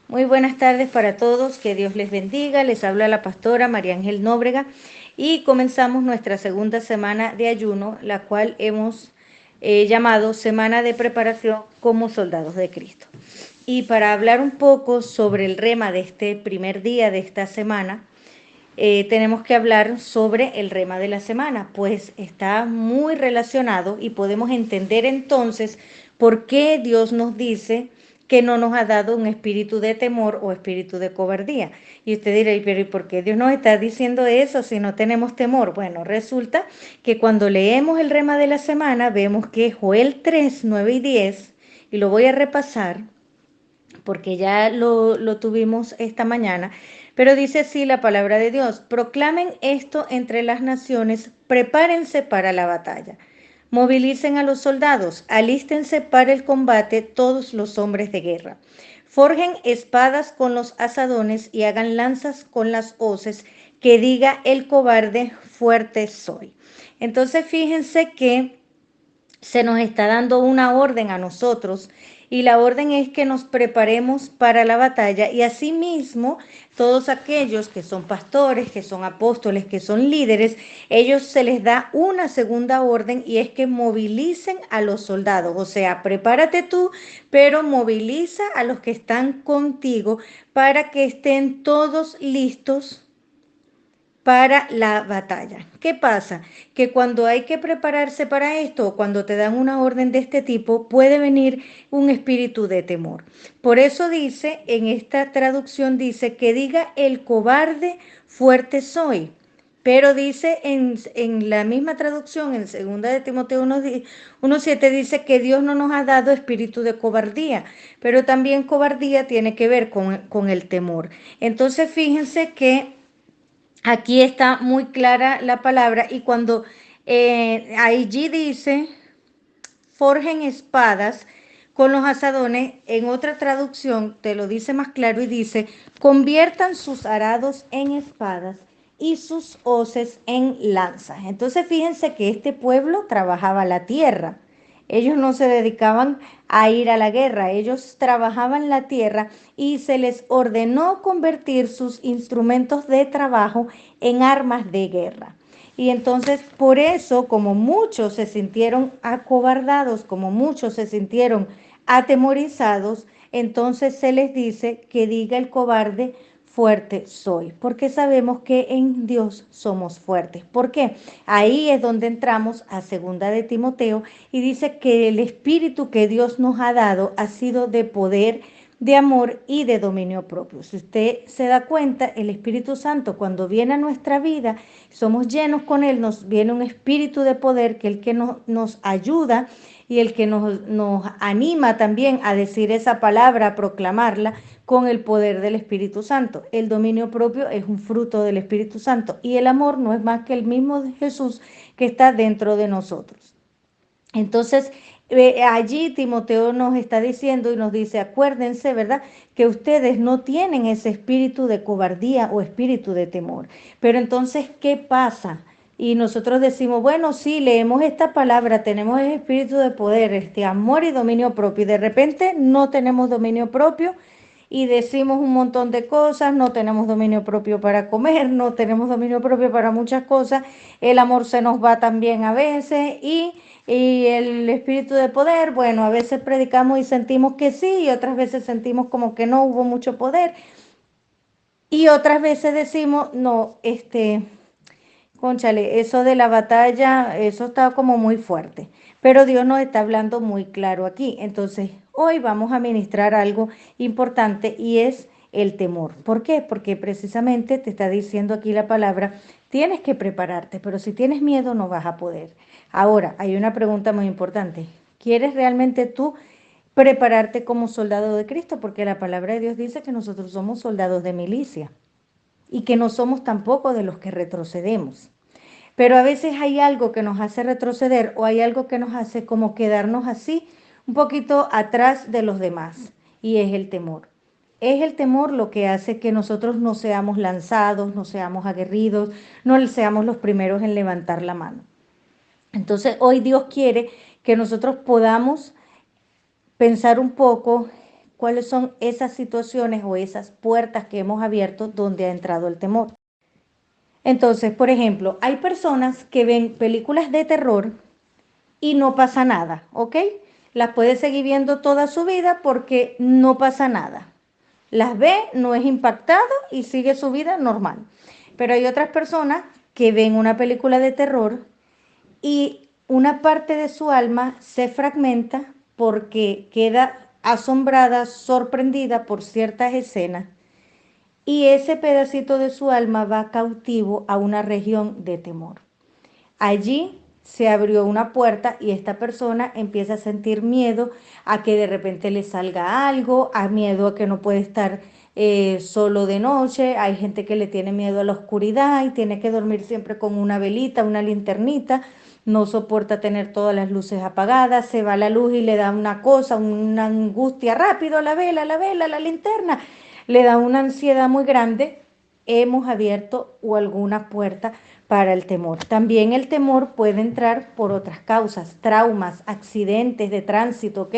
Muy buenas tardes para todos, que Dios les bendiga. Les habla la pastora María Ángel Nóbrega y comenzamos nuestra segunda semana de ayuno, la cual hemos llamado Semana de Preparación como Soldados de Cristo. Y para hablar un poco sobre el rema de este primer día de esta semana, tenemos que hablar sobre el rema de la semana, pues está muy relacionado y podemos entender entonces por qué Dios nos dice que no nos ha dado un espíritu de temor o espíritu de cobardía. Y usted dirá, pero ¿y por qué Dios nos está diciendo eso si no tenemos temor? Bueno, resulta que cuando leemos el rema de la semana, vemos que Joel 3, 9 y 10, y lo voy a repasar porque ya lo tuvimos esta mañana, pero dice así la palabra de Dios: proclamen esto entre las naciones, prepárense para la batalla. Movilicen a los soldados, alístense para el combate todos los hombres de guerra. Forjen espadas con los asadones y hagan lanzas con las hoces, que diga el cobarde, fuerte soy. Entonces fíjense que se nos está dando una orden a nosotros y la orden es que nos preparemos para la batalla y asimismo todos aquellos que son pastores, que son apóstoles, que son líderes, ellos se les da una segunda orden y es que movilicen a los soldados, o sea, prepárate tú, pero moviliza a los que están contigo para que estén todos listos para la batalla. ¿Qué pasa? Que cuando hay que prepararse para esto, cuando te dan una orden de este tipo, puede venir un espíritu de temor. Por eso dice, en esta traducción dice, que diga el cobarde, fuerte soy. Pero dice en la misma traducción, en 2 de Timoteo 1:7, dice que Dios no nos ha dado espíritu de cobardía, pero también cobardía tiene que ver con el temor. Entonces fíjense que aquí está muy clara la palabra y cuando allí dice, forjen espadas con los asadones, en otra traducción te lo dice más claro y dice, conviertan sus arados en espadas y sus hoces en lanzas. Entonces fíjense que este pueblo trabajaba la tierra. Ellos no se dedicaban a ir a la guerra, ellos trabajaban la tierra y se les ordenó convertir sus instrumentos de trabajo en armas de guerra. Y entonces por eso, como muchos se sintieron acobardados, como muchos se sintieron atemorizados, entonces se les dice que diga el cobarde, fuerte soy, porque sabemos que en Dios somos fuertes. ¿Por qué? Ahí es donde entramos a 2 de Timoteo y dice que el espíritu que Dios nos ha dado ha sido de poder, de amor y de dominio propio. Si usted se da cuenta, el Espíritu Santo cuando viene a nuestra vida, somos llenos con Él, nos viene un espíritu de poder que es el que nos ayuda y el que nos anima también a decir esa palabra, a proclamarla con el poder del Espíritu Santo. El dominio propio es un fruto del Espíritu Santo y el amor no es más que el mismo de Jesús que está dentro de nosotros. Entonces, allí Timoteo nos está diciendo y nos dice, acuérdense, ¿verdad? Que ustedes no tienen ese espíritu de cobardía o espíritu de temor. Pero entonces, ¿qué pasa? Y nosotros decimos, bueno, sí, leemos esta palabra, tenemos el espíritu de poder, este amor y dominio propio, y de repente no tenemos dominio propio y decimos un montón de cosas, no tenemos dominio propio para comer, no tenemos dominio propio para muchas cosas, el amor se nos va también a veces y el espíritu de poder, bueno, a veces predicamos y sentimos que sí y otras veces sentimos como que no hubo mucho poder y otras veces decimos, no, cónchale, eso de la batalla, eso está como muy fuerte, pero Dios nos está hablando muy claro aquí. Entonces, hoy vamos a ministrar algo importante y es el temor. ¿Por qué? Porque precisamente te está diciendo aquí la palabra, tienes que prepararte, pero si tienes miedo no vas a poder. Ahora, hay una pregunta muy importante. ¿Quieres realmente tú prepararte como soldado de Cristo? Porque la palabra de Dios dice que nosotros somos soldados de milicia. y que no somos tampoco de los que retrocedemos. Pero a veces hay algo que nos hace retroceder o hay algo que nos hace como quedarnos así un poquito atrás de los demás y es el temor. Es el temor lo que hace que nosotros no seamos lanzados, no seamos aguerridos, no seamos los primeros en levantar la mano. Entonces hoy Dios quiere que nosotros podamos pensar un poco cuáles son esas situaciones o esas puertas que hemos abierto donde ha entrado el temor. Entonces, por ejemplo, hay personas que ven películas de terror y no pasa nada, ¿ok? Las puede seguir viendo toda su vida porque no pasa nada. Las ve, no es impactado y sigue su vida normal. Pero hay otras personas que ven una película de terror y una parte de su alma se fragmenta porque queda asombrada, sorprendida por ciertas escenas y ese pedacito de su alma va cautivo a una región de temor. Allí se abrió una puerta y esta persona empieza a sentir miedo a que de repente le salga algo, a miedo a que no puede estar solo de noche. Hay gente que le tiene miedo a la oscuridad y tiene que dormir siempre con una velita, una linternita. No soporta tener todas las luces apagadas, se va la luz y le da una cosa, una angustia, rápido, la vela, la linterna. Le da una ansiedad muy grande. Hemos abierto o alguna puerta para el temor. También el temor puede entrar por otras causas, traumas, accidentes de tránsito, ¿ok?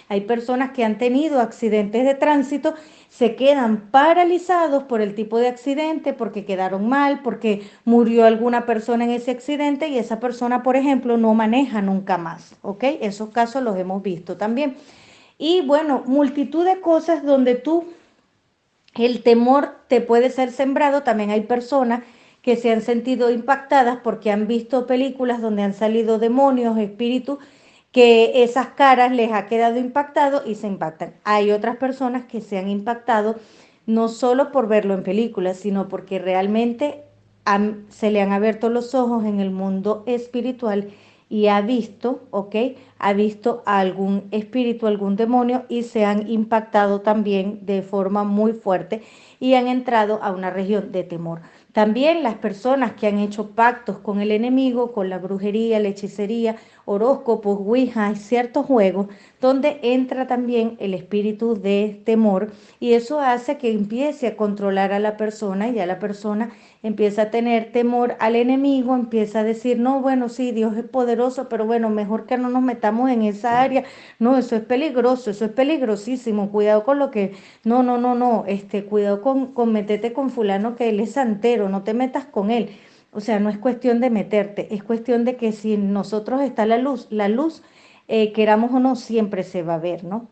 Hay personas que han tenido accidentes de tránsito, se quedan paralizados por el tipo de accidente, porque quedaron mal, porque murió alguna persona en ese accidente y esa persona, por ejemplo, no maneja nunca más, ¿ok? Esos casos los hemos visto también. Y bueno, multitud de cosas donde el temor te puede ser sembrado. También hay personas que se han sentido impactadas porque han visto películas donde han salido demonios, espíritus, que esas caras les ha quedado impactado y se impactan. Hay otras personas que se han impactado no solo por verlo en películas, sino porque realmente se le han abierto los ojos en el mundo espiritual y ha visto, ¿ok? Ha visto a algún espíritu, algún demonio y se han impactado también de forma muy fuerte y han entrado a una región de temor. También las personas que han hecho pactos con el enemigo, con la brujería, la hechicería, horóscopos, ouija, hay ciertos juegos donde entra también el espíritu de temor y eso hace que empiece a controlar a la persona y ya la persona empieza a tener temor al enemigo, empieza a decir, no, bueno, sí, Dios es poderoso, pero bueno, mejor que no nos metamos en esa área, no, eso es peligroso, eso es peligrosísimo, cuidado con lo que, no, cuidado con meterte con fulano que él es santero, no te metas con él. O sea, no es cuestión de meterte, es cuestión de que si en nosotros está la luz, queramos o no, siempre se va a ver, ¿no?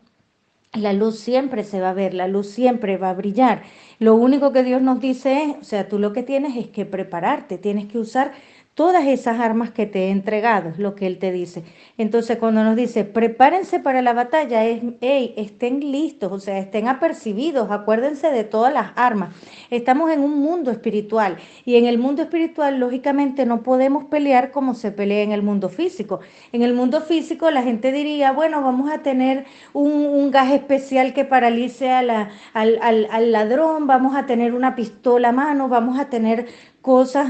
La luz siempre se va a ver, la luz siempre va a brillar. Lo único que Dios nos dice es, o sea, tú lo que tienes es que prepararte, tienes que usar todas esas armas que te he entregado, es lo que Él te dice. Entonces, cuando nos dice, prepárense para la batalla, es, hey, estén listos, o sea, estén apercibidos, acuérdense de todas las armas. Estamos en un mundo espiritual y en el mundo espiritual, lógicamente, no podemos pelear como se pelea en el mundo físico. En el mundo físico, la gente diría, bueno, vamos a tener un gas especial que paralice al ladrón, vamos a tener una pistola a mano, vamos a tener cosas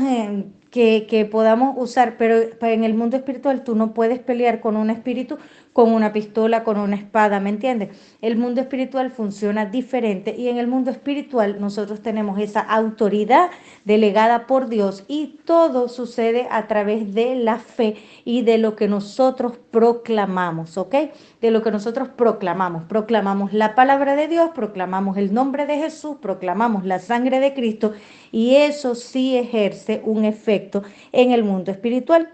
que podamos usar, pero en el mundo espiritual tú no puedes pelear con un espíritu, con una pistola, con una espada, ¿me entiendes? El mundo espiritual funciona diferente y en el mundo espiritual nosotros tenemos esa autoridad delegada por Dios y todo sucede a través de la fe y de lo que nosotros proclamamos, ¿ok? De lo que nosotros proclamamos. Proclamamos la palabra de Dios, proclamamos el nombre de Jesús, proclamamos la sangre de Cristo y eso sí ejerce un efecto en el mundo espiritual.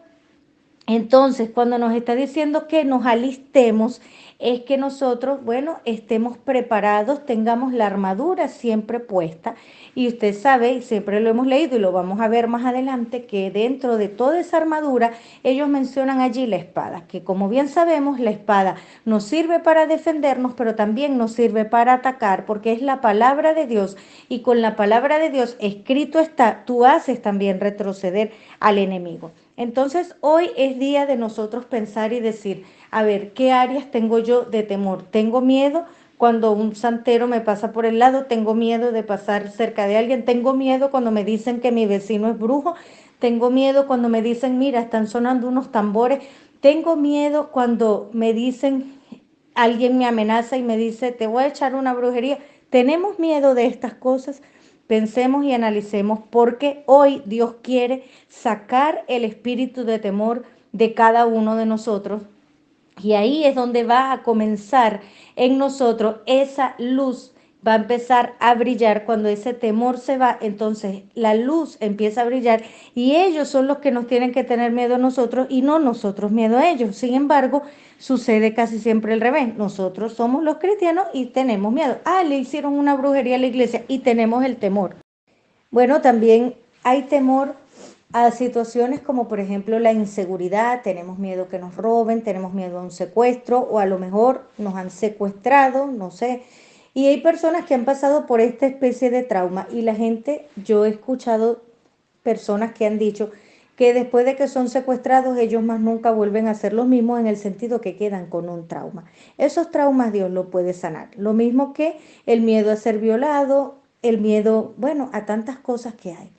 Entonces, cuando nos está diciendo que nos alistemos, es que nosotros, bueno, estemos preparados, tengamos la armadura siempre puesta. Y usted sabe, y siempre lo hemos leído y lo vamos a ver más adelante, que dentro de toda esa armadura, ellos mencionan allí la espada, que como bien sabemos, la espada nos sirve para defendernos, pero también nos sirve para atacar, porque es la palabra de Dios. Y con la palabra de Dios escrito está, tú haces también retroceder al enemigo. Entonces, hoy es día de nosotros pensar y decir, a ver, ¿qué áreas tengo yo de temor? ¿Tengo miedo? cuando un santero me pasa por el lado, tengo miedo de pasar cerca de alguien, tengo miedo cuando me dicen que mi vecino es brujo, tengo miedo cuando me dicen, mira, están sonando unos tambores, tengo miedo cuando me dicen, alguien me amenaza y me dice, te voy a echar una brujería. Tenemos miedo de estas cosas. Pensemos y analicemos porque hoy Dios quiere sacar el espíritu de temor de cada uno de nosotros. Y ahí es donde va a comenzar en nosotros esa luz, va a empezar a brillar. Cuando ese temor se va, entonces la luz empieza a brillar y ellos son los que nos tienen que tener miedo a nosotros y no nosotros miedo a ellos. Sin embargo, sucede casi siempre al revés. Nosotros somos los cristianos y tenemos miedo. Ah, le hicieron una brujería a la iglesia y tenemos el temor. Bueno, también hay temor a situaciones como por ejemplo la inseguridad, tenemos miedo que nos roben, tenemos miedo a un secuestro o a lo mejor nos han secuestrado, no sé. Y hay personas que han pasado por esta especie de trauma y la gente, yo he escuchado personas que han dicho que después de que son secuestrados ellos más nunca vuelven a ser los mismos en el sentido que quedan con un trauma. Esos traumas Dios lo puede sanar. Lo mismo que el miedo a ser violado, el miedo, bueno, a tantas cosas que hay.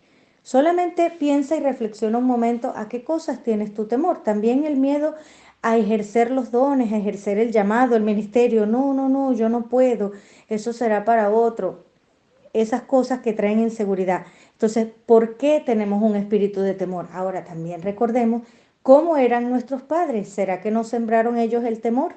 Solamente piensa y reflexiona un momento a qué cosas tienes tu temor. También el miedo a ejercer los dones, a ejercer el llamado, el ministerio. No, no, no, yo no puedo. Eso será para otro. Esas cosas que traen inseguridad. Entonces, ¿por qué tenemos un espíritu de temor? Ahora también recordemos cómo eran nuestros padres. ¿Será que no sembraron ellos el temor?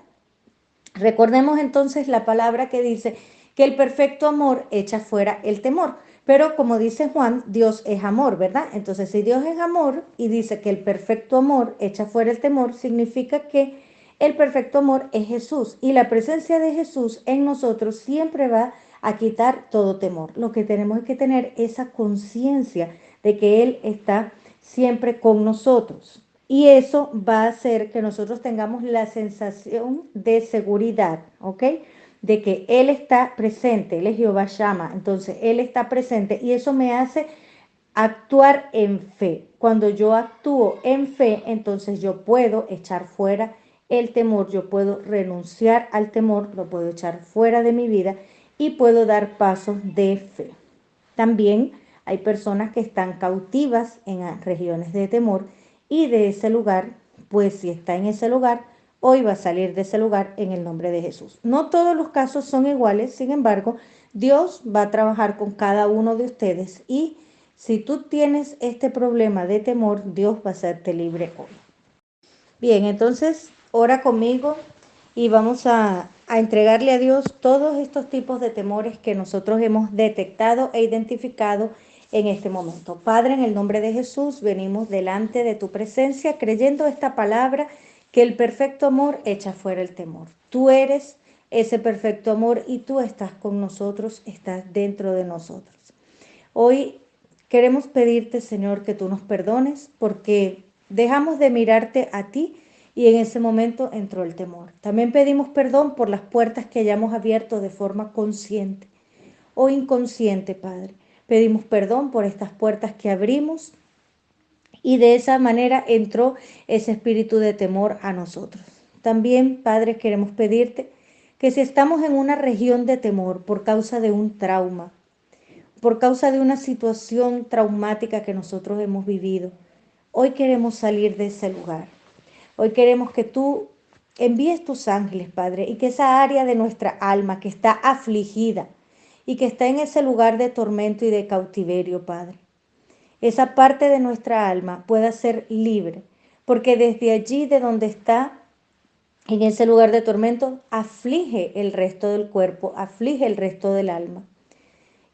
Recordemos entonces la palabra que dice que el perfecto amor echa fuera el temor. Pero como dice Juan, Dios es amor, ¿verdad? Entonces, si Dios es amor y dice que el perfecto amor echa fuera el temor, significa que el perfecto amor es Jesús. Y la presencia de Jesús en nosotros siempre va a quitar todo temor. Lo que tenemos es que tener esa conciencia de que Él está siempre con nosotros. Y eso va a hacer que nosotros tengamos la sensación de seguridad, ¿ok? De que Él está presente, Él es Jehová Shama, entonces Él está presente y eso me hace actuar en fe. Cuando yo actúo en fe, entonces yo puedo echar fuera el temor, yo puedo renunciar al temor, lo puedo echar fuera de mi vida y puedo dar pasos de fe. También hay personas que están cautivas en regiones de temor y de ese lugar, pues si está en ese lugar, hoy va a salir de ese lugar en el nombre de Jesús. No todos los casos son iguales, sin embargo, Dios va a trabajar con cada uno de ustedes y si tú tienes este problema de temor, Dios va a hacerte libre hoy. Bien, entonces ora conmigo y vamos a entregarle a Dios todos estos tipos de temores que nosotros hemos detectado e identificado en este momento. Padre, en el nombre de Jesús, venimos delante de tu presencia creyendo esta palabra que el perfecto amor echa fuera el temor. Tú eres ese perfecto amor y tú estás con nosotros, estás dentro de nosotros. Hoy queremos pedirte, Señor, que tú nos perdones porque dejamos de mirarte a ti y en ese momento entró el temor. También pedimos perdón por las puertas que hayamos abierto de forma consciente o inconsciente, Padre. Pedimos perdón por estas puertas que abrimos y de esa manera entró ese espíritu de temor a nosotros. También, Padre, queremos pedirte que si estamos en una región de temor por causa de un trauma, por causa de una situación traumática que nosotros hemos vivido, hoy queremos salir de ese lugar. Hoy queremos que tú envíes tus ángeles, Padre, y que esa área de nuestra alma que está afligida y que está en ese lugar de tormento y de cautiverio, Padre, esa parte de nuestra alma pueda ser libre, porque desde allí de donde está, en ese lugar de tormento, aflige el resto del cuerpo, aflige el resto del alma.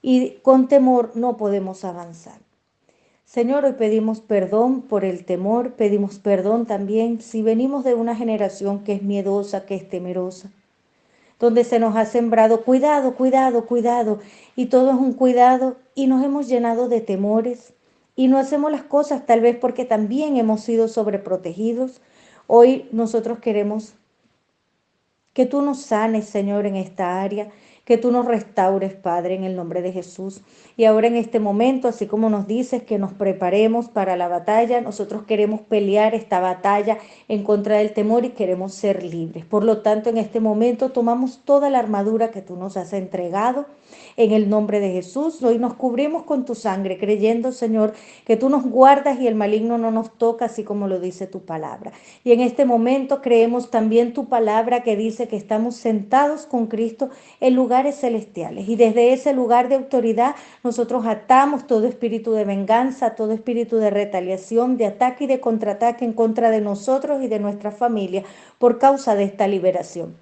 Y con temor no podemos avanzar. Señor, hoy pedimos perdón por el temor, pedimos perdón también si venimos de una generación que es miedosa, que es temerosa, donde se nos ha sembrado cuidado, cuidado, cuidado, y todo es un cuidado y nos hemos llenado de temores y no hacemos las cosas tal vez porque también hemos sido sobreprotegidos. Hoy nosotros queremos que tú nos sanes, Señor, en esta área, que tú nos restaures, Padre, en el nombre de Jesús. Y ahora en este momento, así como nos dices que nos preparemos para la batalla, nosotros queremos pelear esta batalla en contra del temor y queremos ser libres. Por lo tanto, en este momento tomamos toda la armadura que tú nos has entregado en el nombre de Jesús. Hoy nos cubrimos con tu sangre, creyendo, Señor, que tú nos guardas y el maligno no nos toca, así como lo dice tu palabra. Y en este momento creemos también tu palabra que dice que estamos sentados con Cristo en lugares celestiales. Y desde ese lugar de autoridad nosotros atamos todo espíritu de venganza, todo espíritu de retaliación, de ataque y de contraataque en contra de nosotros y de nuestra familia por causa de esta liberación.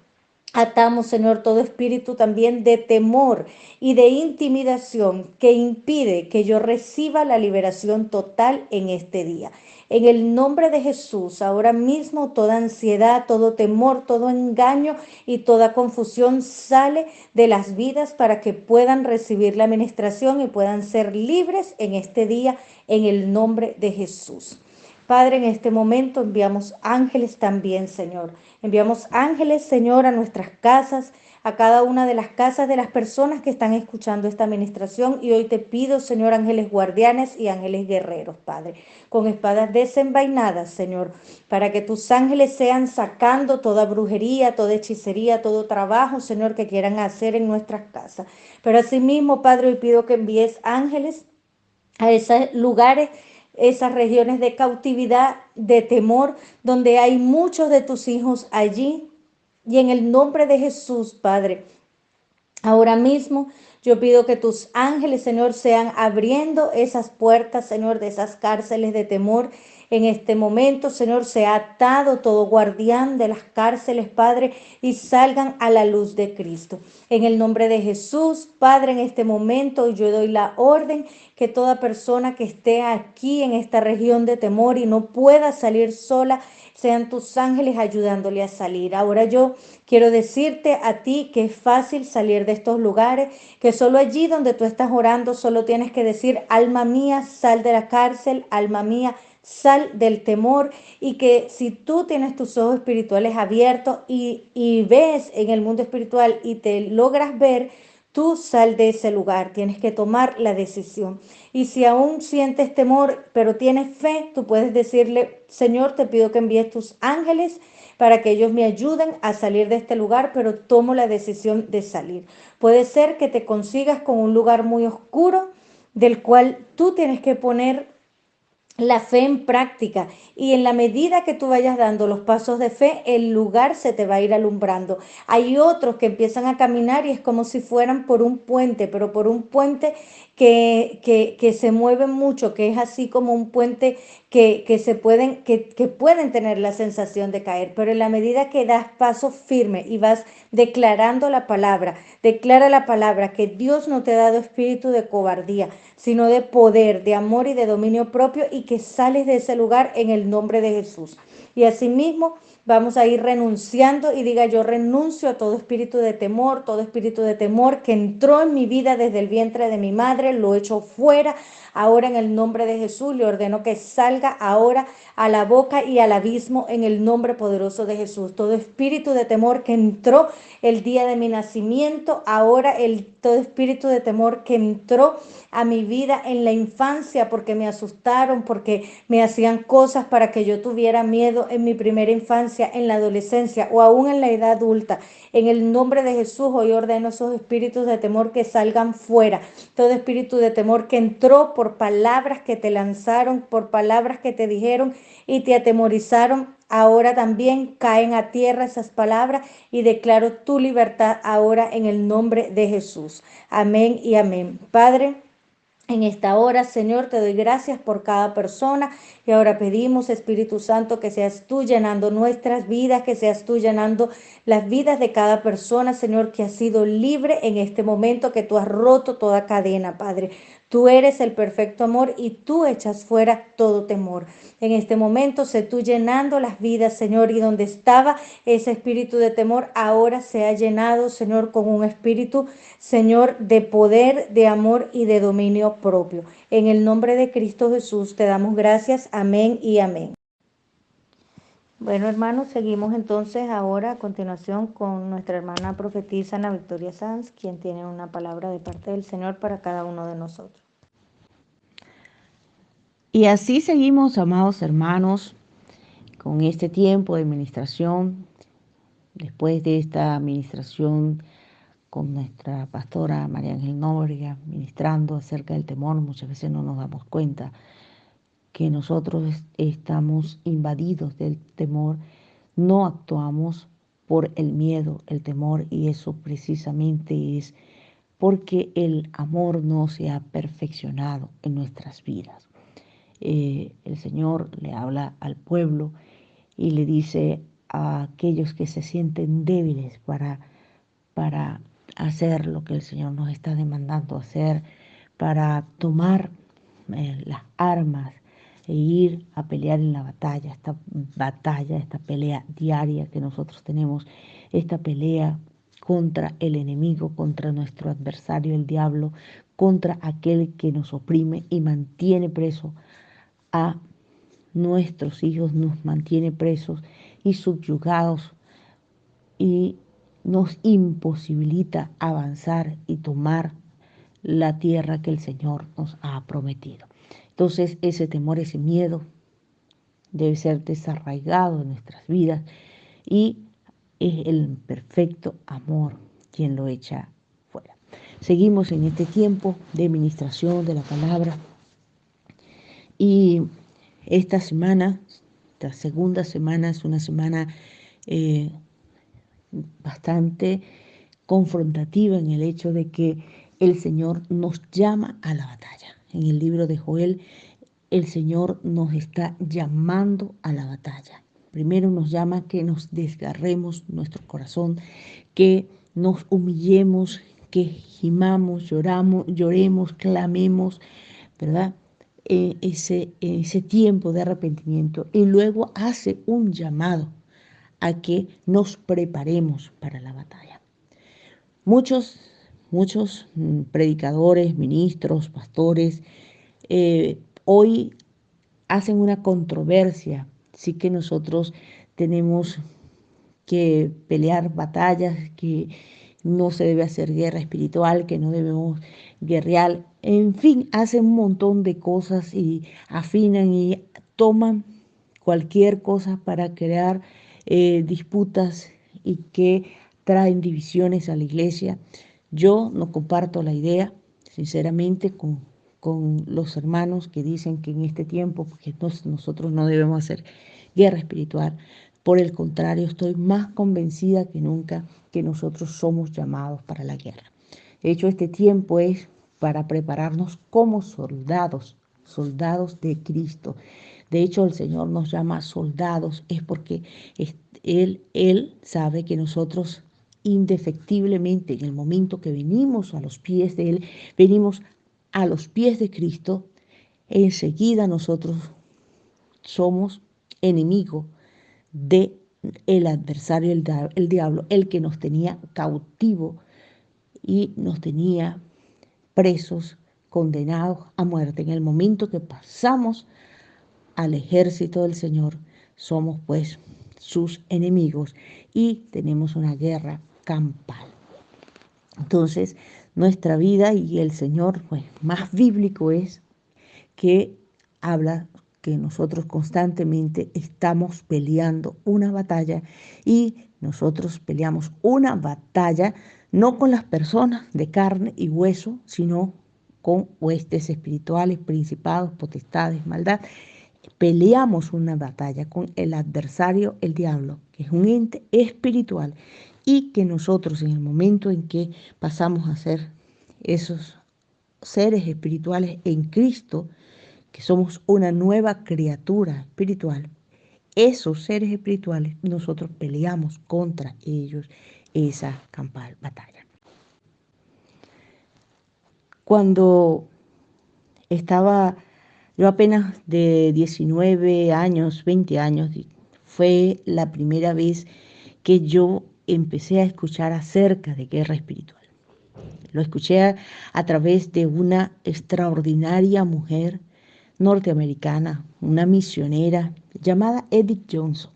Atamos, Señor, todo espíritu también de temor y de intimidación que impide que yo reciba la liberación total en este día. En el nombre de Jesús, ahora mismo toda ansiedad, todo temor, todo engaño y toda confusión sale de las vidas para que puedan recibir la administración y puedan ser libres en este día en el nombre de Jesús. Padre, en este momento enviamos ángeles también, Señor. Enviamos ángeles, Señor, a nuestras casas, a cada una de las casas de las personas que están escuchando esta administración. Y hoy te pido, Señor, ángeles guardianes y ángeles guerreros, Padre, con espadas desenvainadas, Señor, para que tus ángeles sean sacando toda brujería, toda hechicería, todo trabajo, Señor, que quieran hacer en nuestras casas. Pero asimismo, Padre, hoy pido que envíes ángeles a esos lugares, esas regiones de cautividad, de temor, donde hay muchos de tus hijos allí. Y en el nombre de Jesús, Padre, ahora mismo yo pido que tus ángeles, Señor, sean abriendo esas puertas, Señor, de esas cárceles de temor. En este momento, Señor, sea atado todo guardián de las cárceles, Padre, y salgan a la luz de Cristo. En el nombre de Jesús, Padre, en este momento yo doy la orden que toda persona que esté aquí en esta región de temor y no pueda salir sola, sean tus ángeles ayudándole a salir. Ahora yo quiero decirte a ti que es fácil salir de estos lugares, que solo allí donde tú estás orando, solo tienes que decir, alma mía, sal de la cárcel, alma mía, sal del temor, y que si tú tienes tus ojos espirituales abiertos y ves en el mundo espiritual y te logras ver, tú sal de ese lugar, tienes que tomar la decisión. Y si aún sientes temor, pero tienes fe, tú puedes decirle, Señor, te pido que envíes tus ángeles para que ellos me ayuden a salir de este lugar, pero tomo la decisión de salir. Puede ser que te consigas con un lugar muy oscuro del cual tú tienes que poner la fe en práctica, y en la medida que tú vayas dando los pasos de fe, el lugar se te va a ir alumbrando. Hay otros que empiezan a caminar y es como si fueran por un puente, pero por un puente que se mueve mucho, que es así como un puente que pueden tener la sensación de caer, pero en la medida que das pasos firmes y vas declarando la palabra, declara la palabra que Dios no te ha dado espíritu de cobardía, sino de poder, de amor y de dominio propio, y que sales de ese lugar en el nombre de Jesús. Y asimismo vamos a ir renunciando, y diga, yo renuncio a todo espíritu de temor que entró en mi vida desde el vientre de mi madre, lo echo fuera. Ahora en el nombre de Jesús le ordeno que salga ahora a la boca y al abismo en el nombre poderoso de Jesús. Todo espíritu de temor que entró el día de mi nacimiento, ahora todo espíritu de temor que entró a mi vida en la infancia porque me asustaron, porque me hacían cosas para que yo tuviera miedo en mi primera infancia, en la adolescencia o aún en la edad adulta. En el nombre de Jesús hoy ordeno esos espíritus de temor que salgan fuera. Todo espíritu de temor que entró por palabras que te lanzaron, por palabras que te dijeron y te atemorizaron, ahora también caen a tierra esas palabras, y declaro tu libertad ahora en el nombre de Jesús. Amén y amén. Padre, en esta hora, Señor, te doy gracias por cada persona, y ahora pedimos, Espíritu Santo, que seas tú llenando nuestras vidas, que seas tú llenando las vidas de cada persona, Señor, que ha sido libre en este momento, que tú has roto toda cadena, Padre. Tú eres el perfecto amor y tú echas fuera todo temor. En este momento, sé tú llenando las vidas, Señor, y donde estaba ese espíritu de temor, ahora se ha llenado, Señor, con un espíritu, Señor, de poder, de amor y de dominio propio. En el nombre de Cristo Jesús te damos gracias. Amén y amén. Bueno, hermanos, seguimos entonces ahora a continuación con nuestra hermana profetisa Ana Victoria Sanz, quien tiene una palabra de parte del Señor para cada uno de nosotros. Y así seguimos, amados hermanos, con este tiempo de administración. Después de esta administración con nuestra pastora María Ángel Nóbrega, ministrando acerca del temor, muchas veces no nos damos cuenta que nosotros estamos invadidos del temor, no actuamos por el miedo, el temor, y eso precisamente es porque el amor no se ha perfeccionado en nuestras vidas. El Señor le habla al pueblo y le dice a aquellos que se sienten débiles para hacer lo que el Señor nos está demandando hacer, para tomar las armas e ir a pelear en la batalla, esta pelea diaria que nosotros tenemos, esta pelea contra el enemigo, contra nuestro adversario, el diablo, contra aquel que nos oprime y mantiene preso a nuestros hijos, nos mantiene presos y subyugados y nos imposibilita avanzar y tomar la tierra que el Señor nos ha prometido. Entonces ese temor, ese miedo debe ser desarraigado en nuestras vidas y es el perfecto amor quien lo echa fuera. Seguimos en este tiempo de ministración de la palabra y esta semana, esta segunda semana, es una semana eh, bastante confrontativa en el hecho de que el Señor nos llama a la batalla. En el libro de Joel, el Señor nos está llamando a la batalla. Primero nos llama que nos desgarremos nuestro corazón, que nos humillemos, que gimamos, lloremos, clamemos, ¿verdad? Ese tiempo de arrepentimiento. Y luego hace un llamado a que nos preparemos para la batalla. Muchos predicadores, ministros, pastores, hoy hacen una controversia. Sí que nosotros tenemos que pelear batallas, que no se debe hacer guerra espiritual, que no debemos guerrear. En fin, hacen un montón de cosas y afinan y toman cualquier cosa para crear disputas y que traen divisiones a la iglesia. Yo no comparto la idea, sinceramente, con los hermanos que dicen que en este tiempo, porque nosotros no debemos hacer guerra espiritual. Por el contrario, estoy más convencida que nunca que nosotros somos llamados para la guerra. De hecho, este tiempo es para prepararnos como soldados, soldados de Cristo. De hecho, el Señor nos llama soldados, es porque Él sabe que nosotros indefectiblemente en el momento que venimos a los pies de Él, venimos a los pies de Cristo, enseguida nosotros somos enemigos de el adversario, el diablo, el que nos tenía cautivo y nos tenía presos, condenados a muerte. En el momento que pasamos al ejército del Señor, somos pues sus enemigos y tenemos una guerra campal. Entonces, nuestra vida y el Señor, pues más bíblico es que habla que nosotros constantemente estamos peleando una batalla y nosotros peleamos una batalla no con las personas de carne y hueso, sino con huestes espirituales, principados, potestades, maldad. Peleamos una batalla con el adversario, el diablo, que es un ente espiritual y que nosotros en el momento en que pasamos a ser esos seres espirituales en Cristo, que somos una nueva criatura espiritual, esos seres espirituales, nosotros peleamos contra ellos esa campal batalla. Cuando estaba yo apenas de 19 años, 20 años, fue la primera vez que yo empecé a escuchar acerca de guerra espiritual. Lo escuché a través de una extraordinaria mujer norteamericana, una misionera llamada Edith Johnson.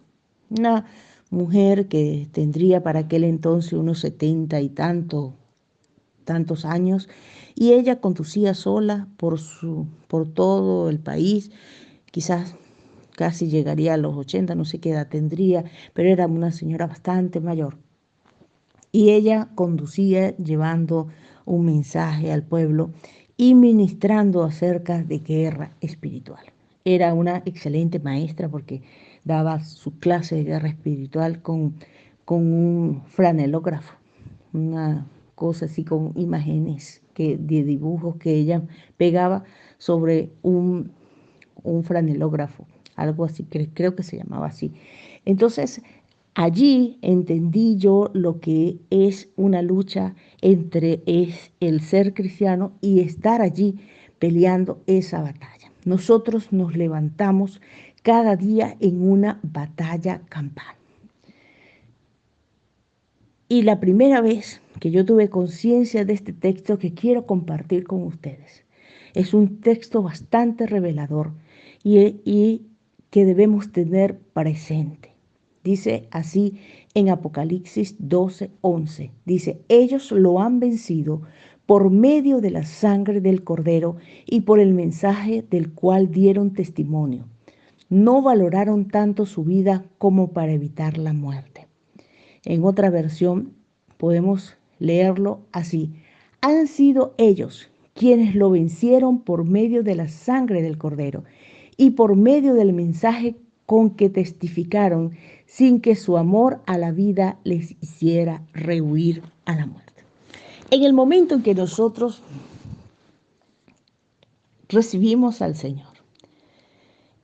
una mujer que tendría para aquel entonces unos 70 y tantos años, y ella conducía sola por todo el país, quizás casi llegaría a los 80, no sé qué edad tendría, pero era una señora bastante mayor. Y ella conducía llevando un mensaje al pueblo y ministrando acerca de guerra espiritual. Era una excelente maestra porque daba su clase de guerra espiritual con un franelógrafo, una cosa así con imágenes de dibujos que ella pegaba sobre un franelógrafo, algo así, creo que se llamaba así. Entonces, allí entendí yo lo que es una lucha entre el ser cristiano y estar allí peleando esa batalla. Nosotros nos levantamos cada día en una batalla campal. Y la primera vez que yo tuve conciencia de este texto que quiero compartir con ustedes, es un texto bastante revelador y que debemos tener presente. Dice así en Apocalipsis 12:11, dice, ellos lo han vencido por medio de la sangre del Cordero y por el mensaje del cual dieron testimonio. No valoraron tanto su vida como para evitar la muerte. En otra versión podemos leerlo así. Han sido ellos quienes lo vencieron por medio de la sangre del Cordero y por medio del mensaje con que testificaron, sin que su amor a la vida les hiciera rehuir a la muerte. En el momento en que nosotros recibimos al Señor,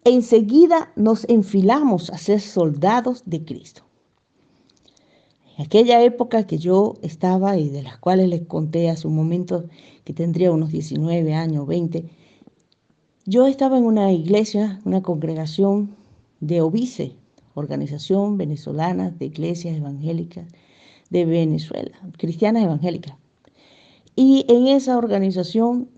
enseguida nos enfilamos a ser soldados de Cristo. En aquella época que yo estaba y de las cuales les conté hace un momento que tendría unos 19 años, 20, yo estaba en una iglesia, una congregación de OBICE, Organización Venezolana de Iglesias Evangélicas de Venezuela, cristianas evangélicas. Y en esa organización,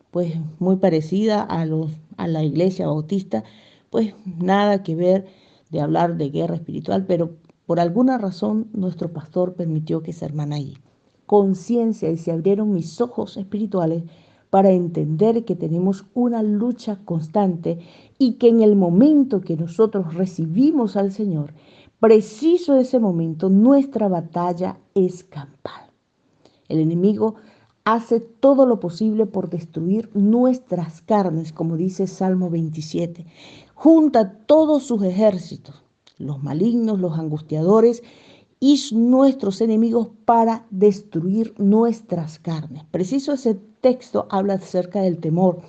pues muy parecida a la iglesia bautista, pues nada que ver de hablar de guerra espiritual, pero por alguna razón nuestro pastor permitió que esa hermana allí. Conciencia, y se abrieron mis ojos espirituales para entender que tenemos una lucha constante y que en el momento que nosotros recibimos al Señor, preciso ese momento, nuestra batalla es campal. El enemigo hace todo lo posible por destruir nuestras carnes, como dice Salmo 27. Junta todos sus ejércitos, los malignos, los angustiadores y nuestros enemigos para destruir nuestras carnes. Preciso ese texto habla acerca del temor.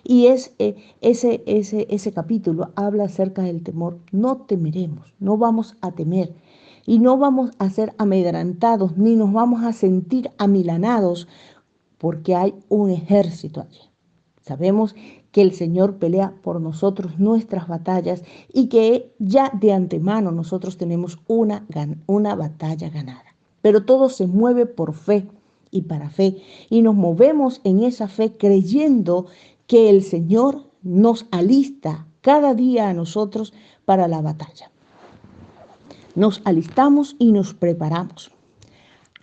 Y ese capítulo habla acerca del temor. No temeremos, no vamos a temer. Y no vamos a ser amedrentados, ni nos vamos a sentir amilanados, porque hay un ejército allí. Sabemos que el Señor pelea por nosotros nuestras batallas y que ya de antemano nosotros tenemos una batalla ganada. Pero todo se mueve por fe y para fe. Y nos movemos en esa fe creyendo que el Señor nos alista cada día a nosotros para la batalla. Nos alistamos y nos preparamos.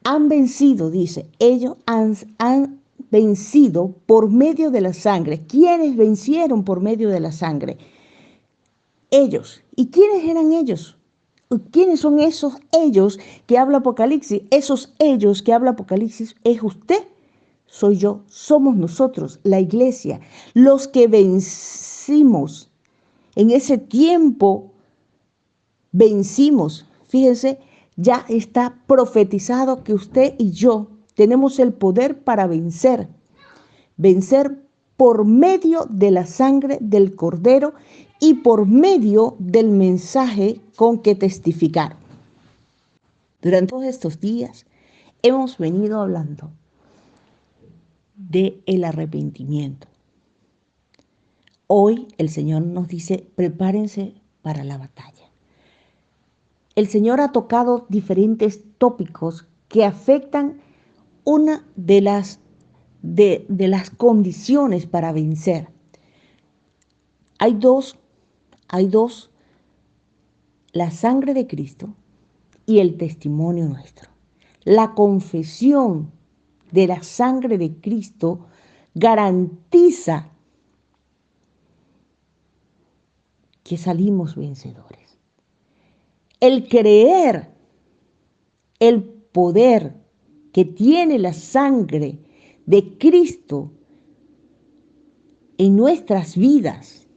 Han vencido, dice, ellos han vencido por medio de la sangre. ¿Quiénes vencieron por medio de la sangre? Ellos. ¿Y quiénes eran ellos? ¿Quiénes son esos ellos que habla Apocalipsis? Esos ellos que habla Apocalipsis es usted, soy yo, somos nosotros, la iglesia, los que vencimos. En ese tiempo vencimos. Fíjense, ya está profetizado que usted y yo tenemos el poder para vencer. Vencer por medio de la sangre del Cordero y por medio del mensaje con que testificar. Durante todos estos días hemos venido hablando del arrepentimiento. Hoy el Señor nos dice, prepárense para la batalla. El Señor ha tocado diferentes tópicos que afectan una de las condiciones para vencer. Hay dos la sangre de Cristo y el testimonio nuestro. La confesión de la sangre de Cristo garantiza que salimos vencedores. El creer el poder que tiene la sangre de Cristo en nuestras vidas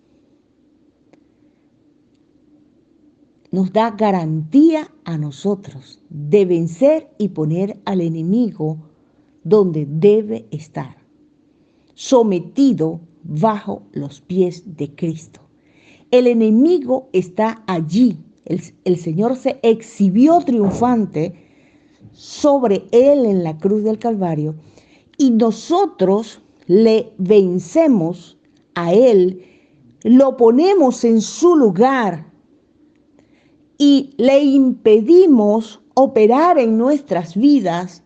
nos da garantía a nosotros de vencer y poner al enemigo donde debe estar, sometido bajo los pies de Cristo. El enemigo está allí. El Señor se exhibió triunfante sobre él en la cruz del Calvario y nosotros le vencemos a él, lo ponemos en su lugar y le impedimos operar en nuestras vidas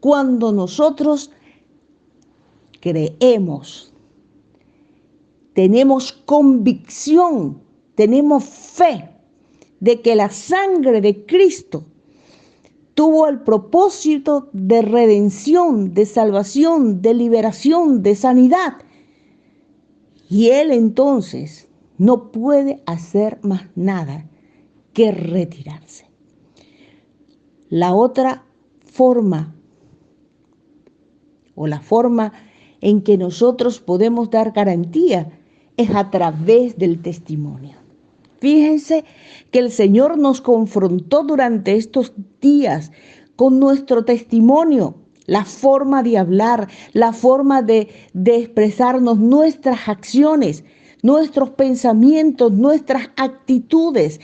cuando nosotros creemos, tenemos convicción, tenemos fe de que la sangre de Cristo tuvo el propósito de redención, de salvación, de liberación, de sanidad. Y Él entonces no puede hacer más nada que retirarse. La otra forma, o la forma en que nosotros podemos dar garantía, es a través del testimonio. Fíjense que el Señor nos confrontó durante estos días con nuestro testimonio, la forma de hablar, la forma de expresarnos, nuestras acciones, nuestros pensamientos, nuestras actitudes,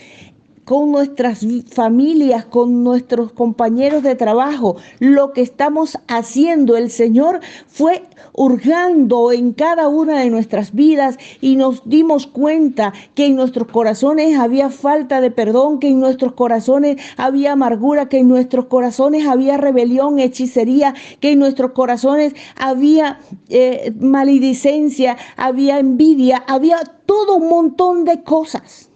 con nuestras familias, con nuestros compañeros de trabajo, lo que estamos haciendo. El Señor fue hurgando en cada una de nuestras vidas y nos dimos cuenta que en nuestros corazones había falta de perdón, que en nuestros corazones había amargura, que en nuestros corazones había rebelión, hechicería, que en nuestros corazones había maledicencia, había envidia, había todo un montón de cosas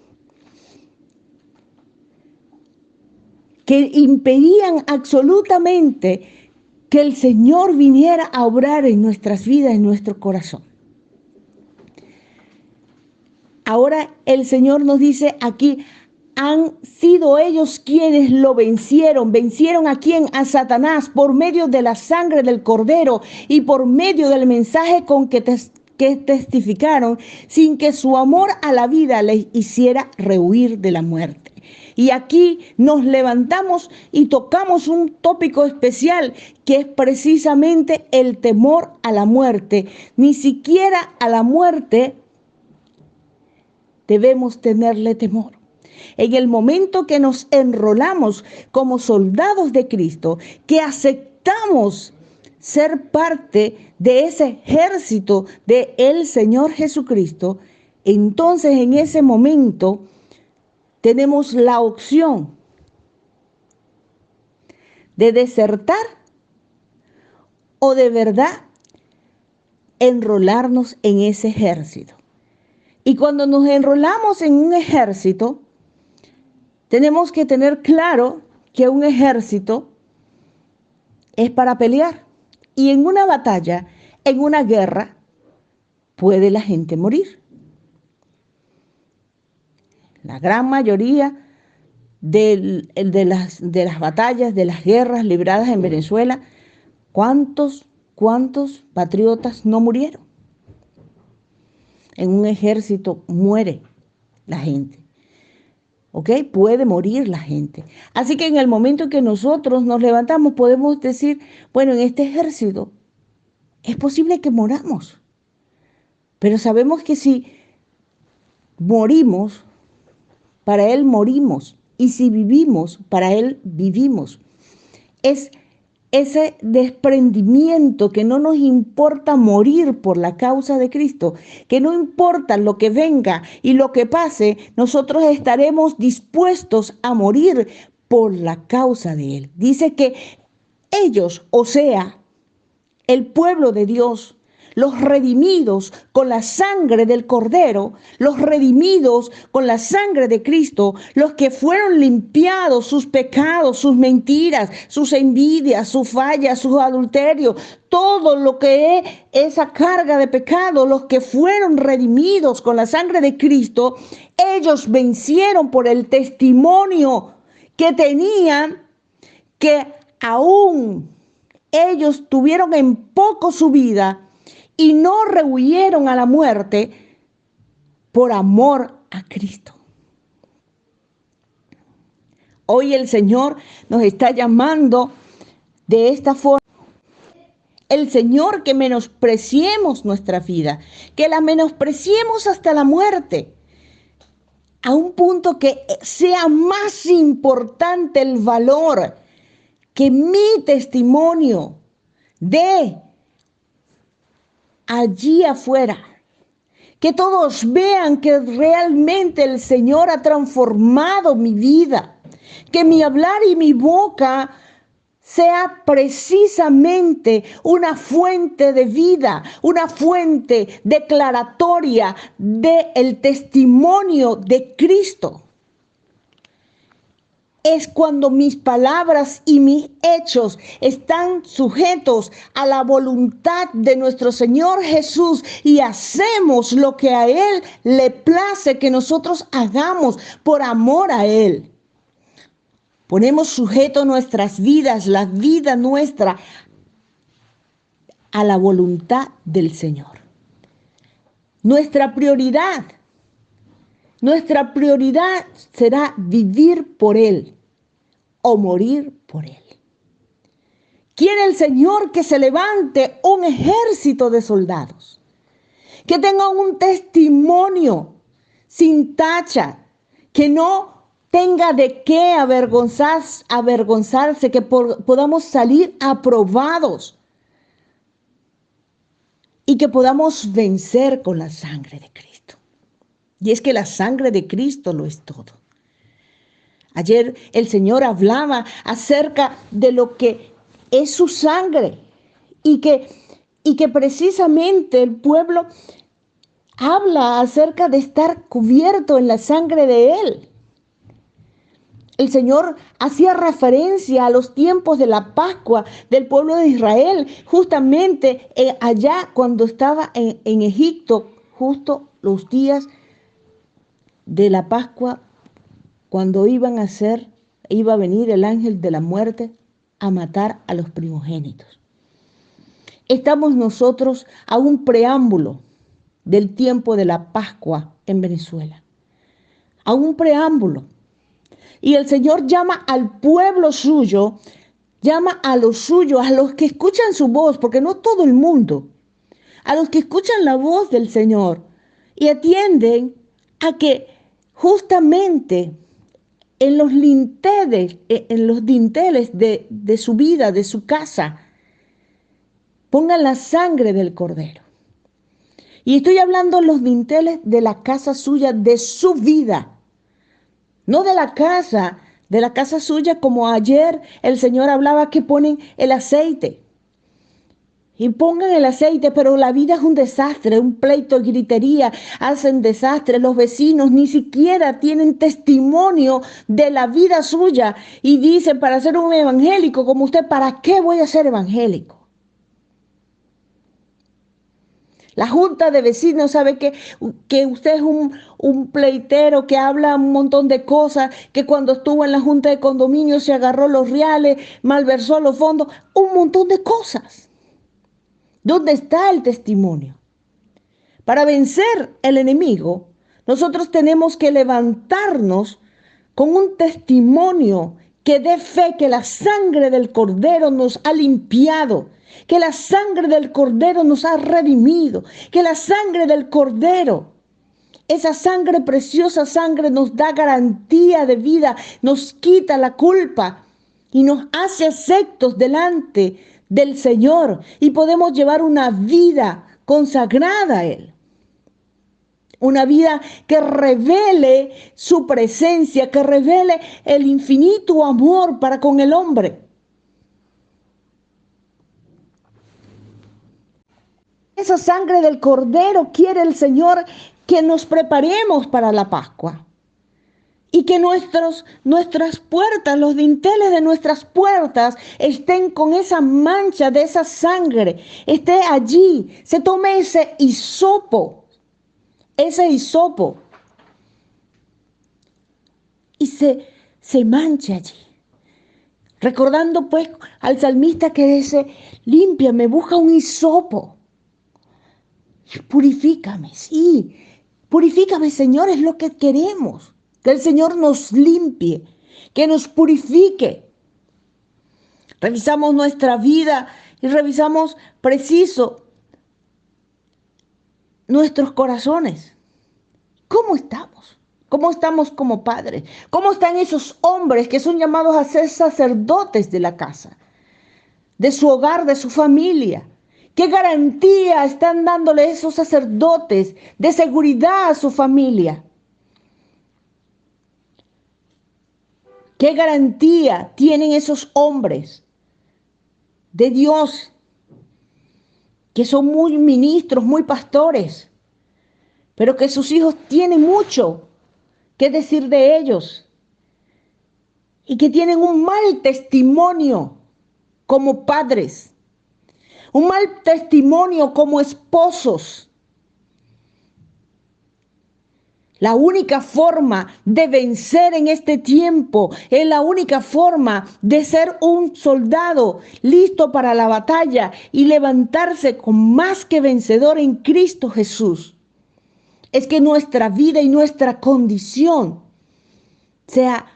que impedían absolutamente que el Señor viniera a obrar en nuestras vidas, en nuestro corazón. Ahora el Señor nos dice aquí, han sido ellos quienes lo vencieron. ¿Vencieron a quién? A Satanás, por medio de la sangre del Cordero y por medio del mensaje con que testificaron, sin que su amor a la vida les hiciera rehuir de la muerte. Y aquí nos levantamos y tocamos un tópico especial que es precisamente el temor a la muerte. Ni siquiera a la muerte debemos tenerle temor. En el momento que nos enrolamos como soldados de Cristo, que aceptamos ser parte de ese ejército de el Señor Jesucristo, entonces en ese momento tenemos la opción de desertar o de verdad enrolarnos en ese ejército. Y cuando nos enrolamos en un ejército, tenemos que tener claro que un ejército es para pelear. Y en una batalla, en una guerra, puede la gente morir. La gran mayoría de las batallas, de las guerras libradas en Venezuela, ¿cuántos patriotas no murieron? En un ejército muere la gente. ¿Ok? Puede morir la gente. Así que en el momento que nosotros nos levantamos, podemos decir, bueno, en este ejército es posible que moramos. Pero sabemos que si morimos, para Él morimos. Y si vivimos, para Él vivimos. Es ese desprendimiento que no nos importa morir por la causa de Cristo, que no importa lo que venga y lo que pase, nosotros estaremos dispuestos a morir por la causa de Él. Dice que ellos, o sea, el pueblo de Dios, los redimidos con la sangre del Cordero, los redimidos con la sangre de Cristo, los que fueron limpiados sus pecados, sus mentiras, sus envidias, sus fallas, sus adulterios, todo lo que es esa carga de pecado, los que fueron redimidos con la sangre de Cristo, ellos vencieron por el testimonio que tenían, que aún ellos tuvieron en poco su vida y no rehuyeron a la muerte por amor a Cristo. Hoy el Señor nos está llamando de esta forma. El Señor, que menospreciemos nuestra vida, que la menospreciemos hasta la muerte, a un punto que sea más importante el valor que mi testimonio de allí afuera. Que todos vean que realmente el Señor ha transformado mi vida. Que mi hablar y mi boca sea precisamente una fuente de vida, una fuente declaratoria del testimonio de Cristo. Es cuando mis palabras y mis hechos están sujetos a la voluntad de nuestro Señor Jesús y hacemos lo que a Él le place que nosotros hagamos por amor a Él. Ponemos sujeto nuestras vidas, la vida nuestra, a la voluntad del Señor. Nuestra prioridad será vivir por Él o morir por Él. Quiere el Señor que se levante un ejército de soldados, que tengan un testimonio sin tacha, que no tenga de qué avergonzarse, que podamos salir aprobados y que podamos vencer con la sangre de Cristo. Y es que la sangre de Cristo lo es todo. Ayer el Señor hablaba acerca de lo que es su sangre y que precisamente el pueblo habla acerca de estar cubierto en la sangre de Él. El Señor hacía referencia a los tiempos de la Pascua del pueblo de Israel, justamente allá cuando estaba en Egipto, justo los días de la Pascua, cuando iba a venir el ángel de la muerte a matar a los primogénitos. Estamos nosotros a un preámbulo del tiempo de la Pascua en Venezuela. A un preámbulo. Y el Señor llama al pueblo suyo, llama a los suyos, a los que escuchan su voz, porque no todo el mundo, a los que escuchan la voz del Señor y atienden a que justamente en los dinteles de su vida, de su casa, pongan la sangre del Cordero. Y estoy hablando de los dinteles de la casa suya, de su vida. No de la casa suya, como ayer el Señor hablaba que ponen el aceite. Y pongan el aceite, pero la vida es un desastre, un pleito, gritería, hacen desastre. Los vecinos ni siquiera tienen testimonio de la vida suya. Y dicen, para ser un evangélico como usted, ¿para qué voy a ser evangélico? La junta de vecinos sabe que usted es un pleitero que habla un montón de cosas, que cuando estuvo en la junta de condominio se agarró los reales, malversó los fondos, un montón de cosas. ¿Dónde está el testimonio? Para vencer el enemigo, nosotros tenemos que levantarnos con un testimonio que dé fe que la sangre del Cordero nos ha limpiado, que la sangre del Cordero nos ha redimido, que la sangre del Cordero, esa sangre, preciosa sangre, nos da garantía de vida, nos quita la culpa y nos hace aceptos delante del Señor y podemos llevar una vida consagrada a Él. Una vida que revele su presencia, que revele el infinito amor para con el hombre. esa sangre del Cordero quiere el Señor que nos preparemos para la Pascua. Y que nuestras puertas, los dinteles de nuestras puertas estén con esa mancha de esa sangre, esté allí, se tome ese hisopo y se manche allí. Recordando pues al salmista que dice, límpiame, busca un hisopo, purifícame, sí, purifícame, Señor, es lo que queremos. Que el Señor nos limpie, que nos purifique. Revisamos nuestra vida y revisamos preciso nuestros corazones. ¿Cómo estamos? ¿Cómo estamos como padres? ¿Cómo están esos hombres que son llamados a ser sacerdotes de la casa, de su hogar, de su familia? ¿Qué garantía están dándole esos sacerdotes de seguridad a su familia? ¿Qué garantía tienen esos hombres de Dios que son muy ministros, muy pastores, pero que sus hijos tienen mucho que decir de ellos y que tienen un mal testimonio como padres, un mal testimonio como esposos? La única forma de vencer en este tiempo es la única forma de ser un soldado listo para la batalla y levantarse con más que vencedor en Cristo Jesús. Es que nuestra vida y nuestra condición sea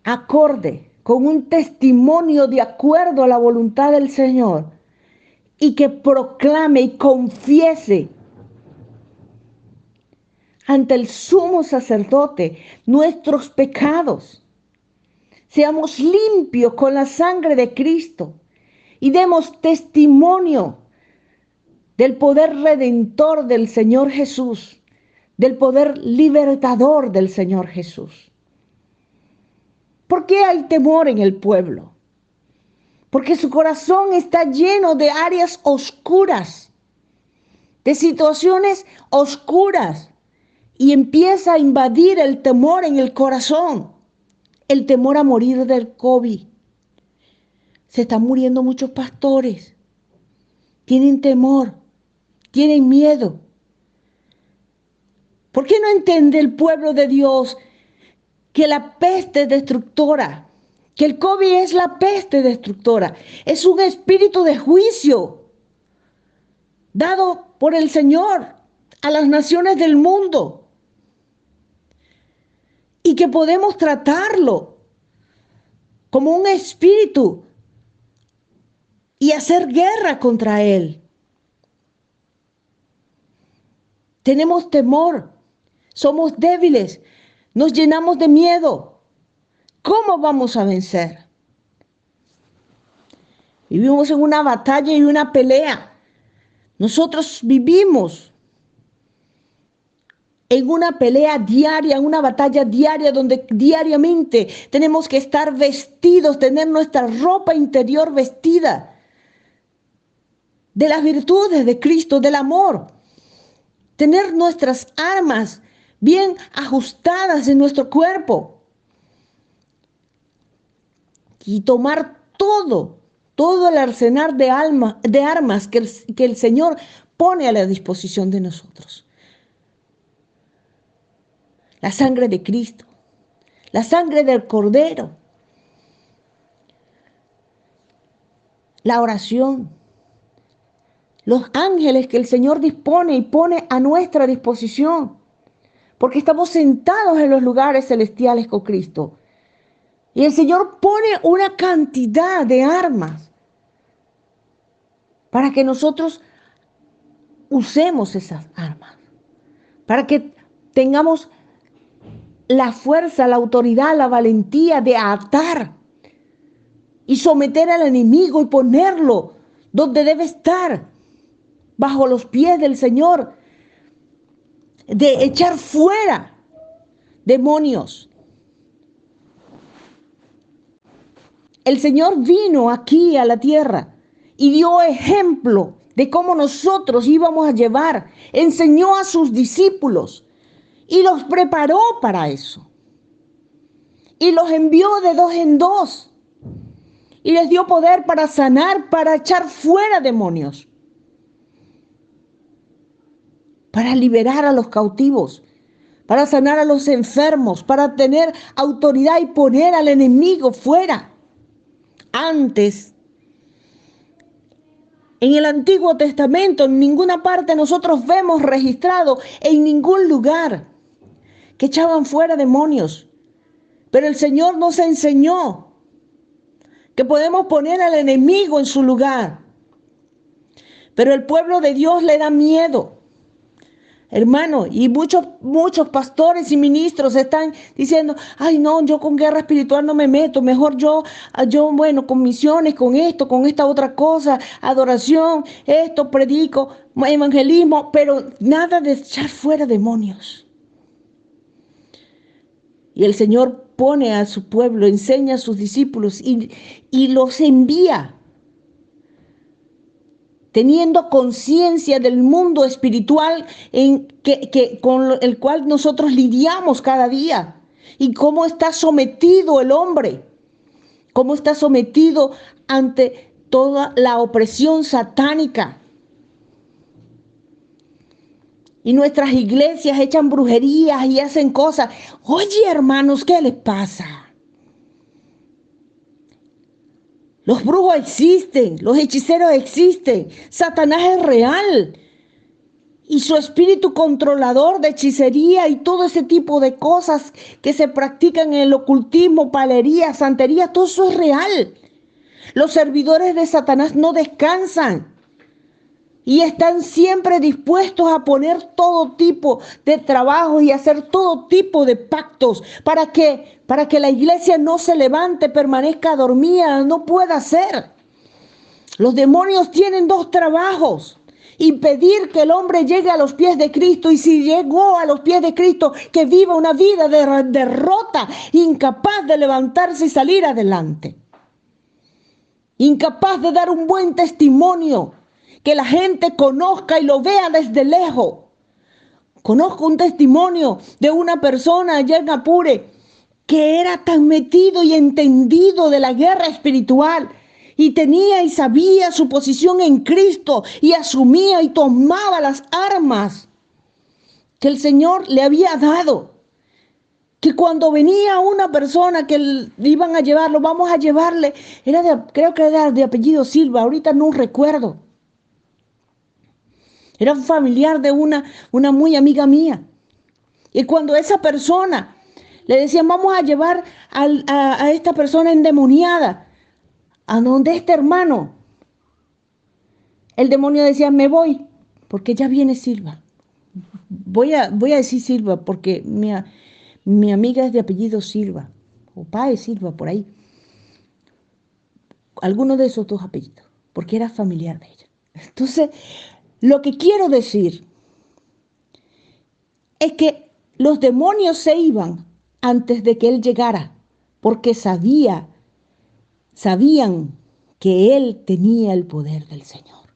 acorde con un testimonio de acuerdo a la voluntad del Señor y que proclame y confiese ante el sumo sacerdote nuestros pecados. Seamos limpios con la sangre de Cristo y demos testimonio del poder redentor del Señor Jesús, del poder libertador del Señor Jesús. ¿Por qué hay temor en el pueblo? Porque su corazón está lleno de áreas oscuras, de situaciones oscuras. Y empieza a invadir el temor en el corazón, el temor a morir del COVID. Se están muriendo muchos pastores, tienen temor, tienen miedo. ¿Por qué no entiende el pueblo de Dios que la peste destructora, que el COVID es la peste destructora, es un espíritu de juicio dado por el Señor a las naciones del mundo? Y que podemos tratarlo como un espíritu y hacer guerra contra él. Tenemos temor, somos débiles, nos llenamos de miedo. ¿Cómo vamos a vencer? Vivimos en una batalla y una pelea. Nosotros vivimos en una pelea diaria, en una batalla diaria donde diariamente tenemos que estar vestidos, tener nuestra ropa interior vestida de las virtudes de Cristo, del amor, tener nuestras armas bien ajustadas en nuestro cuerpo y tomar todo el arsenal de armas que el Señor pone a la disposición de nosotros. La sangre de Cristo, la sangre del Cordero, la oración, los ángeles que el Señor dispone y pone a nuestra disposición, porque estamos sentados en los lugares celestiales con Cristo. Y el Señor pone una cantidad de armas para que nosotros usemos esas armas, para que tengamos la fuerza, la autoridad, la valentía de atar y someter al enemigo y ponerlo donde debe estar, bajo los pies del Señor, de echar fuera demonios. El Señor vino aquí a la tierra y dio ejemplo de cómo nosotros íbamos a llevar. Enseñó a sus discípulos y los preparó para eso. Y los envió de 2 en 2. Y les dio poder para sanar, para echar fuera demonios, para liberar a los cautivos, para sanar a los enfermos, para tener autoridad y poner al enemigo fuera. Antes, en el Antiguo Testamento, en ninguna parte nosotros vemos registrado, en ningún lugar, que echaban fuera demonios. Pero el Señor nos enseñó que podemos poner al enemigo en su lugar. Pero el pueblo de Dios le da miedo, hermano, y muchos pastores y ministros están diciendo, ay no, yo con guerra espiritual no me meto, mejor yo bueno, con misiones, con esto, con esta otra cosa, adoración, esto, predico, evangelismo, pero nada de echar fuera demonios. Y el Señor pone a su pueblo, enseña a sus discípulos y los envía, teniendo conciencia del mundo espiritual con el cual nosotros lidiamos cada día, y cómo está sometido el hombre, cómo está sometido ante toda la opresión satánica. Y nuestras iglesias echan brujerías y hacen cosas. Oye, hermanos, ¿qué les pasa? Los brujos existen, los hechiceros existen, Satanás es real. Y su espíritu controlador de hechicería y todo ese tipo de cosas que se practican en el ocultismo, palería, santería, todo eso es real. Los servidores de Satanás no descansan y están siempre dispuestos a poner todo tipo de trabajo y hacer todo tipo de pactos para que la iglesia no se levante, permanezca dormida, no pueda ser. Los demonios tienen 2 trabajos: impedir que el hombre llegue a los pies de Cristo, y si llegó a los pies de Cristo, que viva una vida de derrota, incapaz de levantarse y salir adelante, incapaz de dar un buen testimonio, que la gente conozca y lo vea desde lejos. Conozco un testimonio de una persona allá en Apure que era tan metido y entendido de la guerra espiritual, y tenía y sabía su posición en Cristo, y asumía y tomaba las armas que el Señor le había dado. Que cuando venía una persona que iban a llevarlo, vamos a llevarle, creo que era de apellido Silva, ahorita no recuerdo. Era un familiar de una muy amiga mía. Y cuando esa persona le decían, vamos a llevar a esta persona endemoniada a donde este hermano, el demonio decía, me voy, porque ya viene Silva. Voy a decir Silva porque mi amiga es de apellido Silva, o Páez Silva, por ahí. Alguno de esos 2 apellidos, porque era familiar de ella. Entonces, lo que quiero decir es que los demonios se iban antes de que él llegara, porque sabían que él tenía el poder del Señor.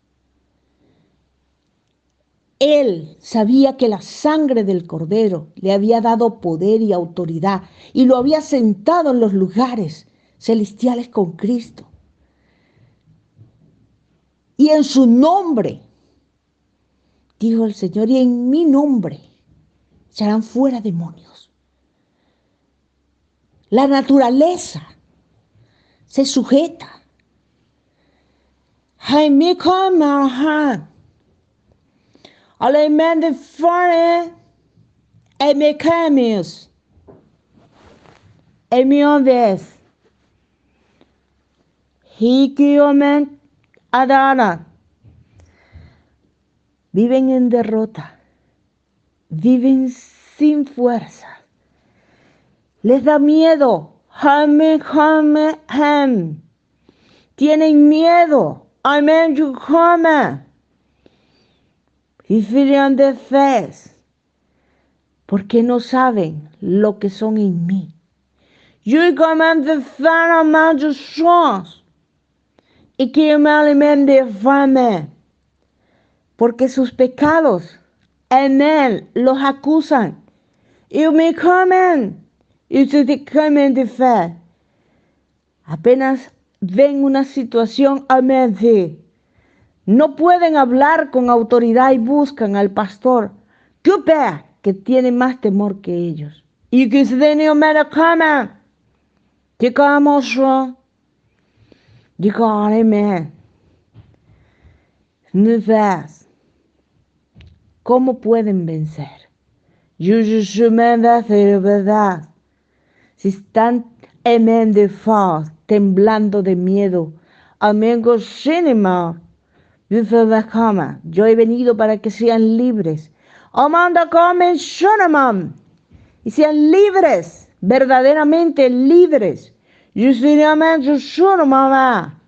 Él sabía que la sangre del Cordero le había dado poder y autoridad, y lo había sentado en los lugares celestiales con Cristo. Y en su nombre, dijo el Señor, y en mi nombre echarán fuera demonios. La naturaleza se sujeta. Alemende fare e me camis e mi vez hikiomen adana. Viven en derrota, viven sin fuerza, les da miedo, tienen miedo, y filan de fe, porque no saben lo que son en mí. Yo commande faire un mal de chance, y que me alimente de fame. porque sus pecados en él los acusan. Y me comen, y se te comen de fe. Apenas ven una situación, amén, no pueden hablar con autoridad y buscan al pastor que tiene más temor que ellos. Y que se den a comer. Que como yo. Digo, amén. ¿No ves? ¿Cómo pueden vencer? Yo me de verdad. Si están amén de faz, temblando de miedo, amén, cinema. Yo he venido para que sean libres. Amanda comen Shonaman. Y sean libres, verdaderamente libres. Yo soy amando Shonaman.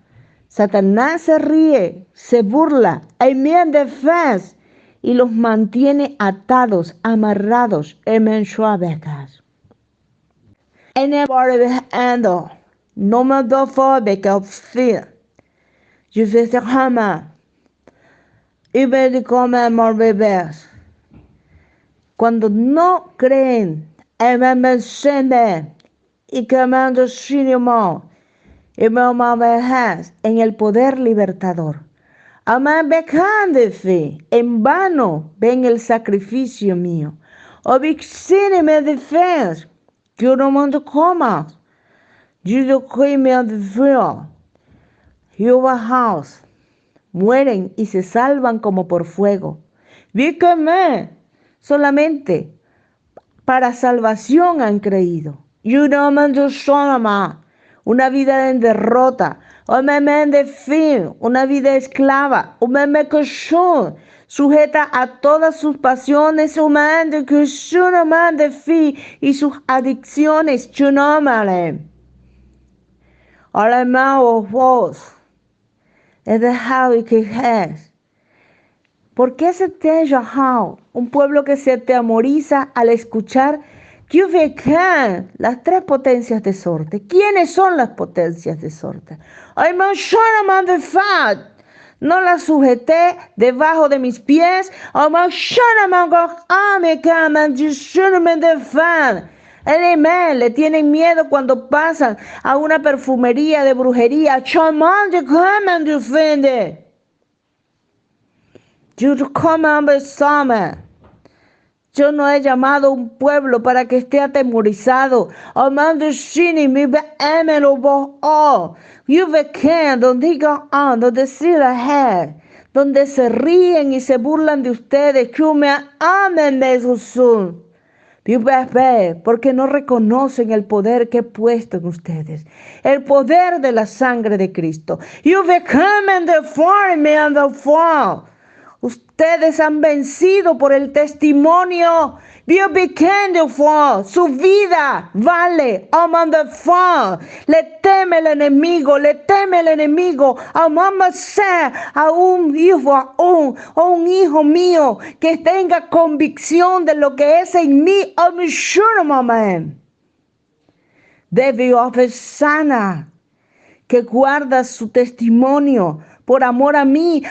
Satanás se ríe, se burla, amén de faz y los mantiene atados, amarrados, amén suavecas. En el ando, no me do fóbica of fear. Yo sé que jamás. Y me comer más bebés. Cuando no creen en el mensaje y que mando cinema y me mamejas en el poder libertador. Amén, becándese, en vano ven el sacrificio mío. O me defense, que yo no mando comas. Yo me defense. Jehová house. Mueren y se salvan como por fuego. Vícame, solamente para salvación han creído. Y una vida en derrota, de fin, una vida esclava, sujeta a todas sus pasiones humanas, de fin y sus adicciones, vos. Es dejado que es. ¿Por qué se te ha dejado? Un pueblo que se atemoriza al escuchar que las tres potencias de sorte. ¿Quiénes son las potencias de sorte? Ay, de fat. No las sujeté debajo de mis pies. Le tienen miedo cuando pasan a una perfumería de brujería. Yo no he llamado a un pueblo para que esté atemorizado. Donde se ríen y se burlan de ustedes. Porque no reconocen el poder que he puesto en ustedes, el poder de la sangre de Cristo. Ustedes han vencido por el testimonio. Su vida vale. Le teme el enemigo, a un hijo mío que tenga convicción de lo que es en mí. Debe sana que guarda su testimonio por amor a mí.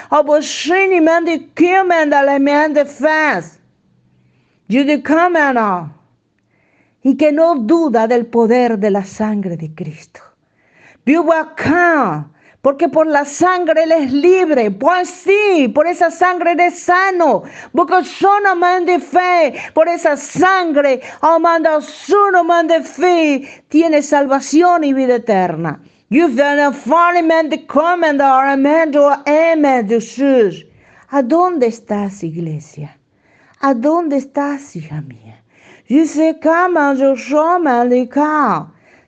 Y que no duda del poder de la sangre de Cristo. Porque por la sangre él es libre. Pues sí, por esa sangre eres sano. Porque son amén de fe. Por esa sangre, amando su de fe, tiene salvación y vida eterna. ¿A dónde estás, iglesia? ¿A dónde estás, hija mía?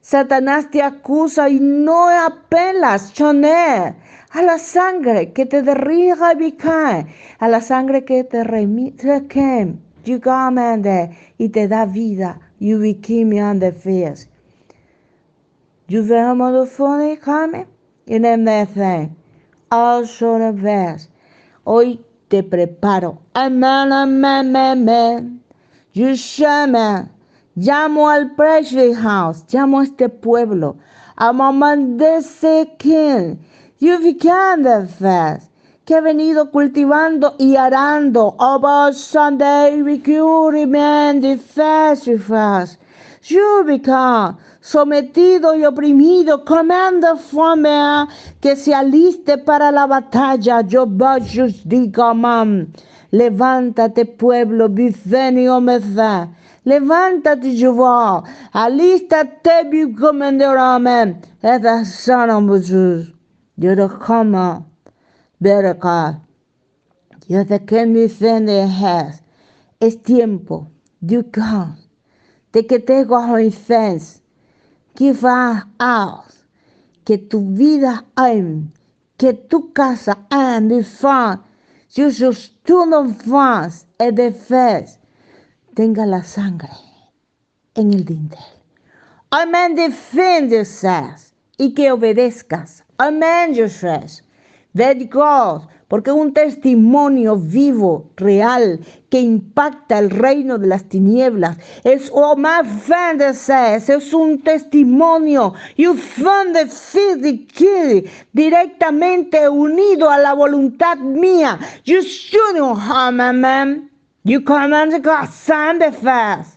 Satanás te acusa y no apelas, a la sangre que te derriba a la sangre que te remite, y te da vida. You will motherfucking come in everything. Also the best. Hoy te preparo. Amen. You shaman. Llamo al Precious House. Llamo a este pueblo. A mamá de ese king. You become the fast. que he venido cultivando y arando. About Sunday, we could remain the fast. You become sometido y oprimido, comanda fome que se aliste para la batalla. Yo vayos diga, levántate pueblo, bicenio meza. Levántate, Jehová, alístate, mi comandante. Es la sana, Jesús. Yo te como, verga. Yo te que mi cene es. Es tiempo, Dios, de que te hago infens. Give out, que tu vida que tu casa mi fan, sus tú no fans, es de fe, tenga la sangre en el dintel. Amén, defiéndese y que obedezcas. Amén, Jesús. Ved God, porque un testimonio vivo, real, que impacta el reino de las tinieblas. Es es un testimonio. You found the physical, directamente unido a la voluntad mía. You shouldn't harm, amen. You command God, stand fast.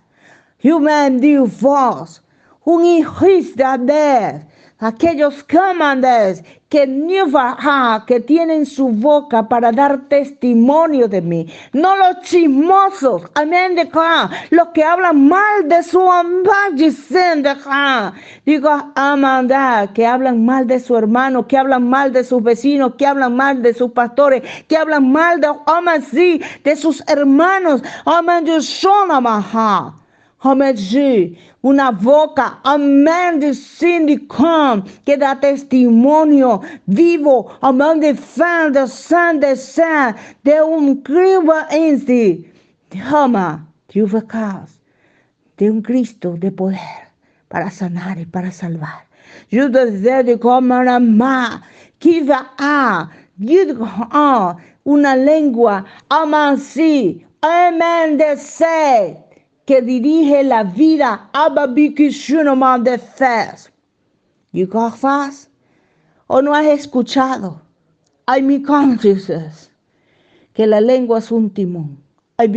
Human divorce, un hijo de aquellos comandantes que tienen su boca para dar testimonio de mí, no los chismosos, amén, de los que hablan mal de su digo, amanda, que hablan mal de su hermano, que hablan mal de sus vecinos, que hablan mal de sus pastores, que hablan mal de sus hermanos, amén, de sonamaha. Amén, sí, una boca, amén, de sindicom, que da testimonio vivo, amén, de fan, de san, de un cribo en sí, de un Cristo de poder para sanar y para salvar. Yo desde como una ma, que va una lengua, amén, sí, amén, de ser, que dirige la vida. De fast. You go fast. ¿O no has escuchado? Hay mi consciousness. Que la lengua es un timón. Hay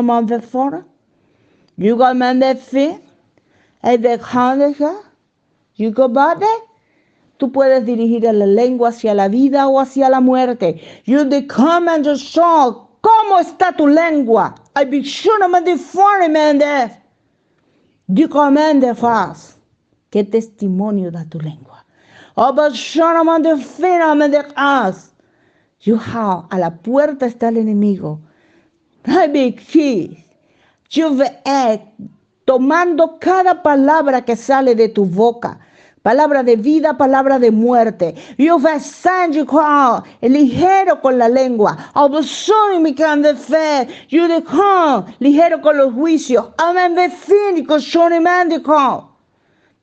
man de fora. You go man de fe. Hay de handega. You go bade. Tú puedes dirigir a la lengua hacia la vida o hacia la muerte. You the command your soul. ¿Cómo está tu lengua? I be sure man de fora man de. You command the fast. ¿Qué testimonio da tu lengua? You have, a la puerta está el enemigo. Tomando cada palabra que sale de tu boca. Palabra de vida, palabra de muerte. You ligero con la lengua. You ligero con los juicios. Amen.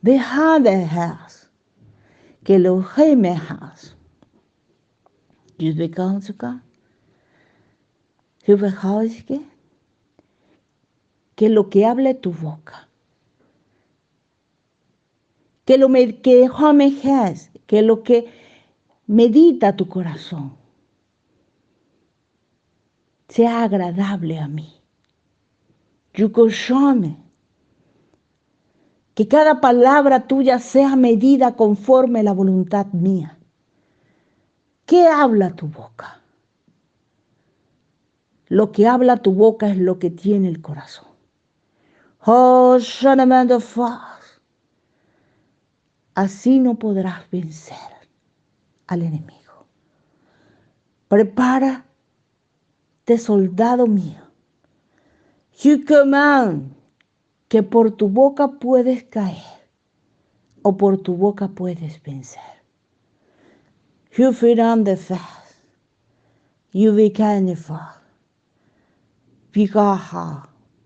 Deja de has. Que lo gemejas. You become que lo que hable tu boca. Que lo que medita tu corazón sea agradable a mí. Que cada palabra tuya sea medida conforme a la voluntad mía. ¿Qué habla tu boca? Lo que habla tu boca es lo que tiene el corazón. Oh, así no podrás vencer al enemigo. Prepárate, soldado mío. You command que por tu boca puedes caer o por tu boca puedes vencer. You feed on the fast. You become the fast.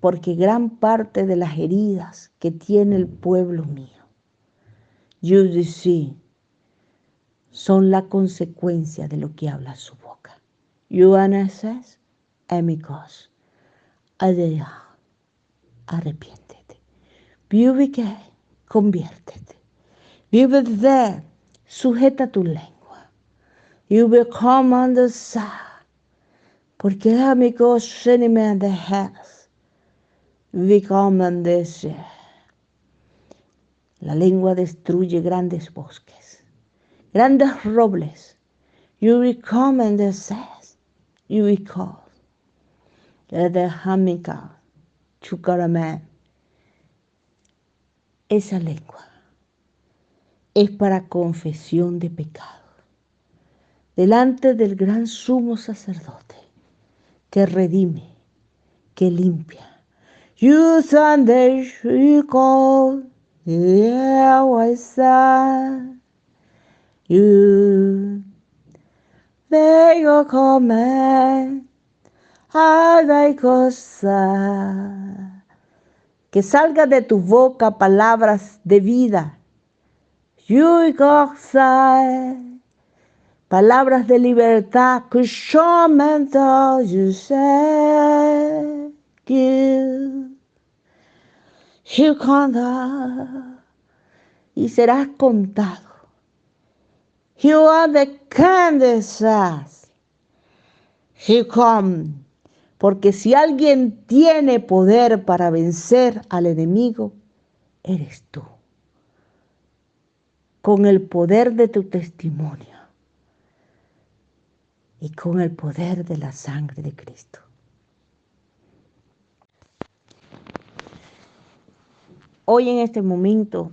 Porque gran parte de las heridas que tiene el pueblo mío, you see, son la consecuencia de lo que habla su boca. You says, amigos, arrepiéntete. Vive, conviértete. Vive there, sujeta tu lengua. You will come on the side. Porque amigos enemy the heads. We come on the sea. La lengua destruye grandes bosques, grandes robles. You will come and the says, you will call. The hamica, chucaramán. Esa lengua es para confesión de pecado. Delante del gran sumo sacerdote que redime, que limpia. You Sunday, you call. Yeah, what's that? You may your command, hay cosa. Que salga de tu boca palabras de vida. You goxa, palabras de libertad. Que mental you say, you conta. Y serás contado. You are the candidates. You come. Porque si alguien tiene poder para vencer al enemigo, eres tú. Con el poder de tu testimonio y con el poder de la sangre de Cristo. Hoy en este momento,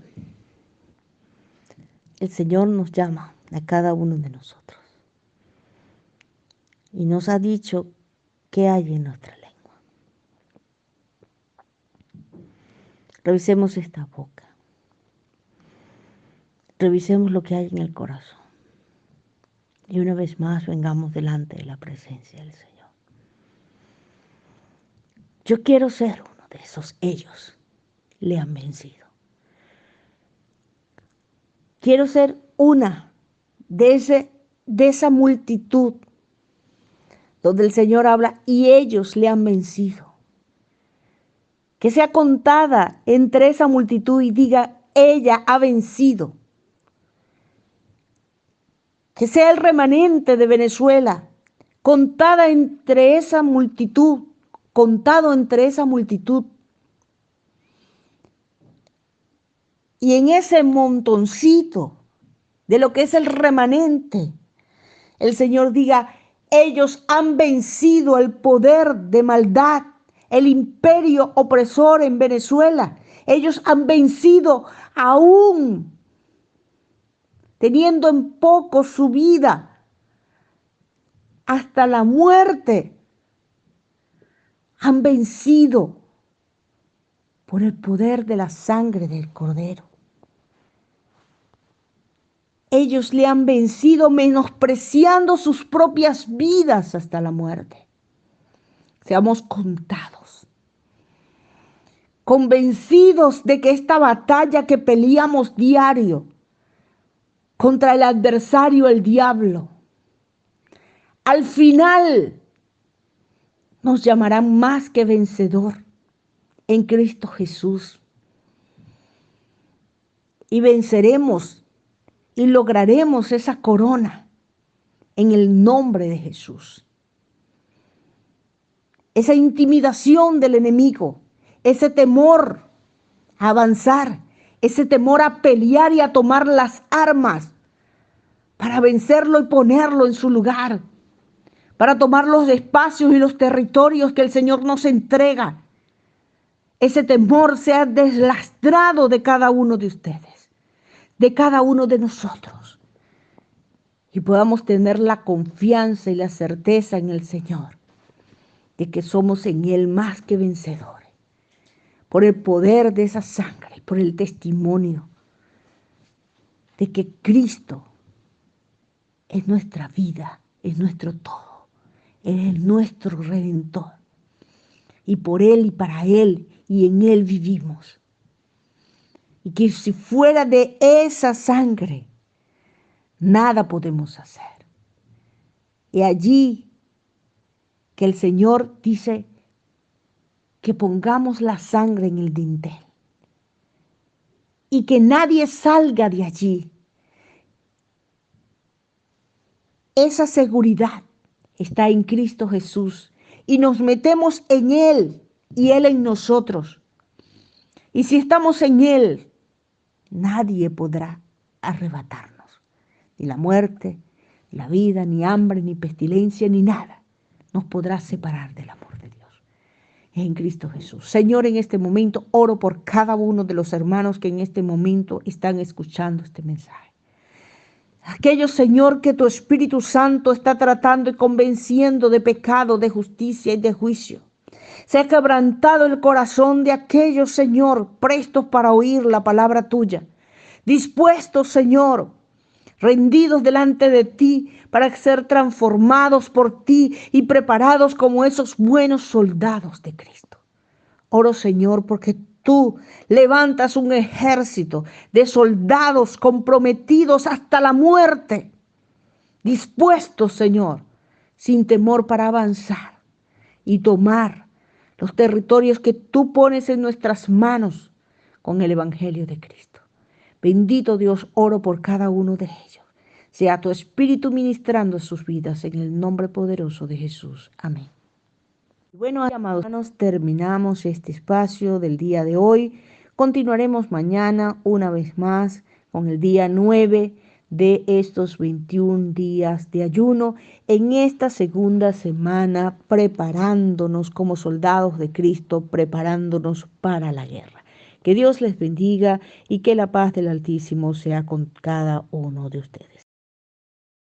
el Señor nos llama a cada uno de nosotros y nos ha dicho qué hay en nuestra lengua. Revisemos esta boca. Revisemos lo que hay en el corazón. Y una vez más vengamos delante de la presencia del Señor. Yo quiero ser uno de esos. Ellos le han vencido. Quiero ser una de esa multitud donde el Señor habla y ellos le han vencido. Que sea contada entre esa multitud y diga, ella ha vencido. Que sea el remanente de Venezuela, contado entre esa multitud. Y en ese montoncito de lo que es el remanente, el Señor diga, ellos han vencido el poder de maldad, el imperio opresor en Venezuela. Ellos han vencido aún teniendo en poco su vida, hasta la muerte, han vencido por el poder de la sangre del Cordero. Ellos le han vencido menospreciando sus propias vidas hasta la muerte. Seamos contados, convencidos de que esta batalla que peleamos diario contra el adversario, el diablo, al final nos llamarán más que vencedor en Cristo Jesús. Y venceremos y lograremos esa corona en el nombre de Jesús. Esa intimidación del enemigo, ese temor a avanzar, ese temor a pelear y a tomar las armas para vencerlo y ponerlo en su lugar, para tomar los espacios y los territorios que el Señor nos entrega. Ese temor sea deslastrado de cada uno de ustedes, de cada uno de nosotros, y podamos tener la confianza y la certeza en el Señor de que somos en Él más que vencedores, por el poder de esa sangre, por el testimonio de que Cristo es nuestra vida, es nuestro todo, Él es nuestro Redentor, y por Él y para Él y en Él vivimos. Y que si fuera de esa sangre, nada podemos hacer. Y allí que el Señor dice que pongamos la sangre en el dintel y que nadie salga de allí esa seguridad está en Cristo Jesús y nos metemos en Él y Él en nosotros. Y si estamos en Él, nadie podrá arrebatarnos. Ni la muerte, ni la vida, ni hambre, ni pestilencia, ni nada nos podrá separar del amor de Dios. En Cristo Jesús. Señor, en este momento oro por cada uno de los hermanos que en este momento están escuchando este mensaje. Aquellos, Señor, que tu Espíritu Santo está tratando y convenciendo de pecado, de justicia y de juicio. Se ha quebrantado el corazón de aquellos, Señor, prestos para oír la palabra tuya. Dispuestos, Señor, rendidos delante de ti para ser transformados por ti y preparados como esos buenos soldados de Cristo. Oro, Señor, porque tú levantas un ejército de soldados comprometidos hasta la muerte, dispuestos, Señor, sin temor para avanzar y tomar los territorios que tú pones en nuestras manos con el Evangelio de Cristo. Bendito Dios, oro por cada uno de ellos. Sea tu Espíritu ministrando sus vidas en el nombre poderoso de Jesús. Amén. Bueno, amados hermanos, terminamos este espacio del día de hoy. Continuaremos mañana una vez más con el día 9 de estos 21 días de ayuno en esta segunda semana, preparándonos como soldados de Cristo, preparándonos para la guerra. Que Dios les bendiga y que la paz del Altísimo sea con cada uno de ustedes.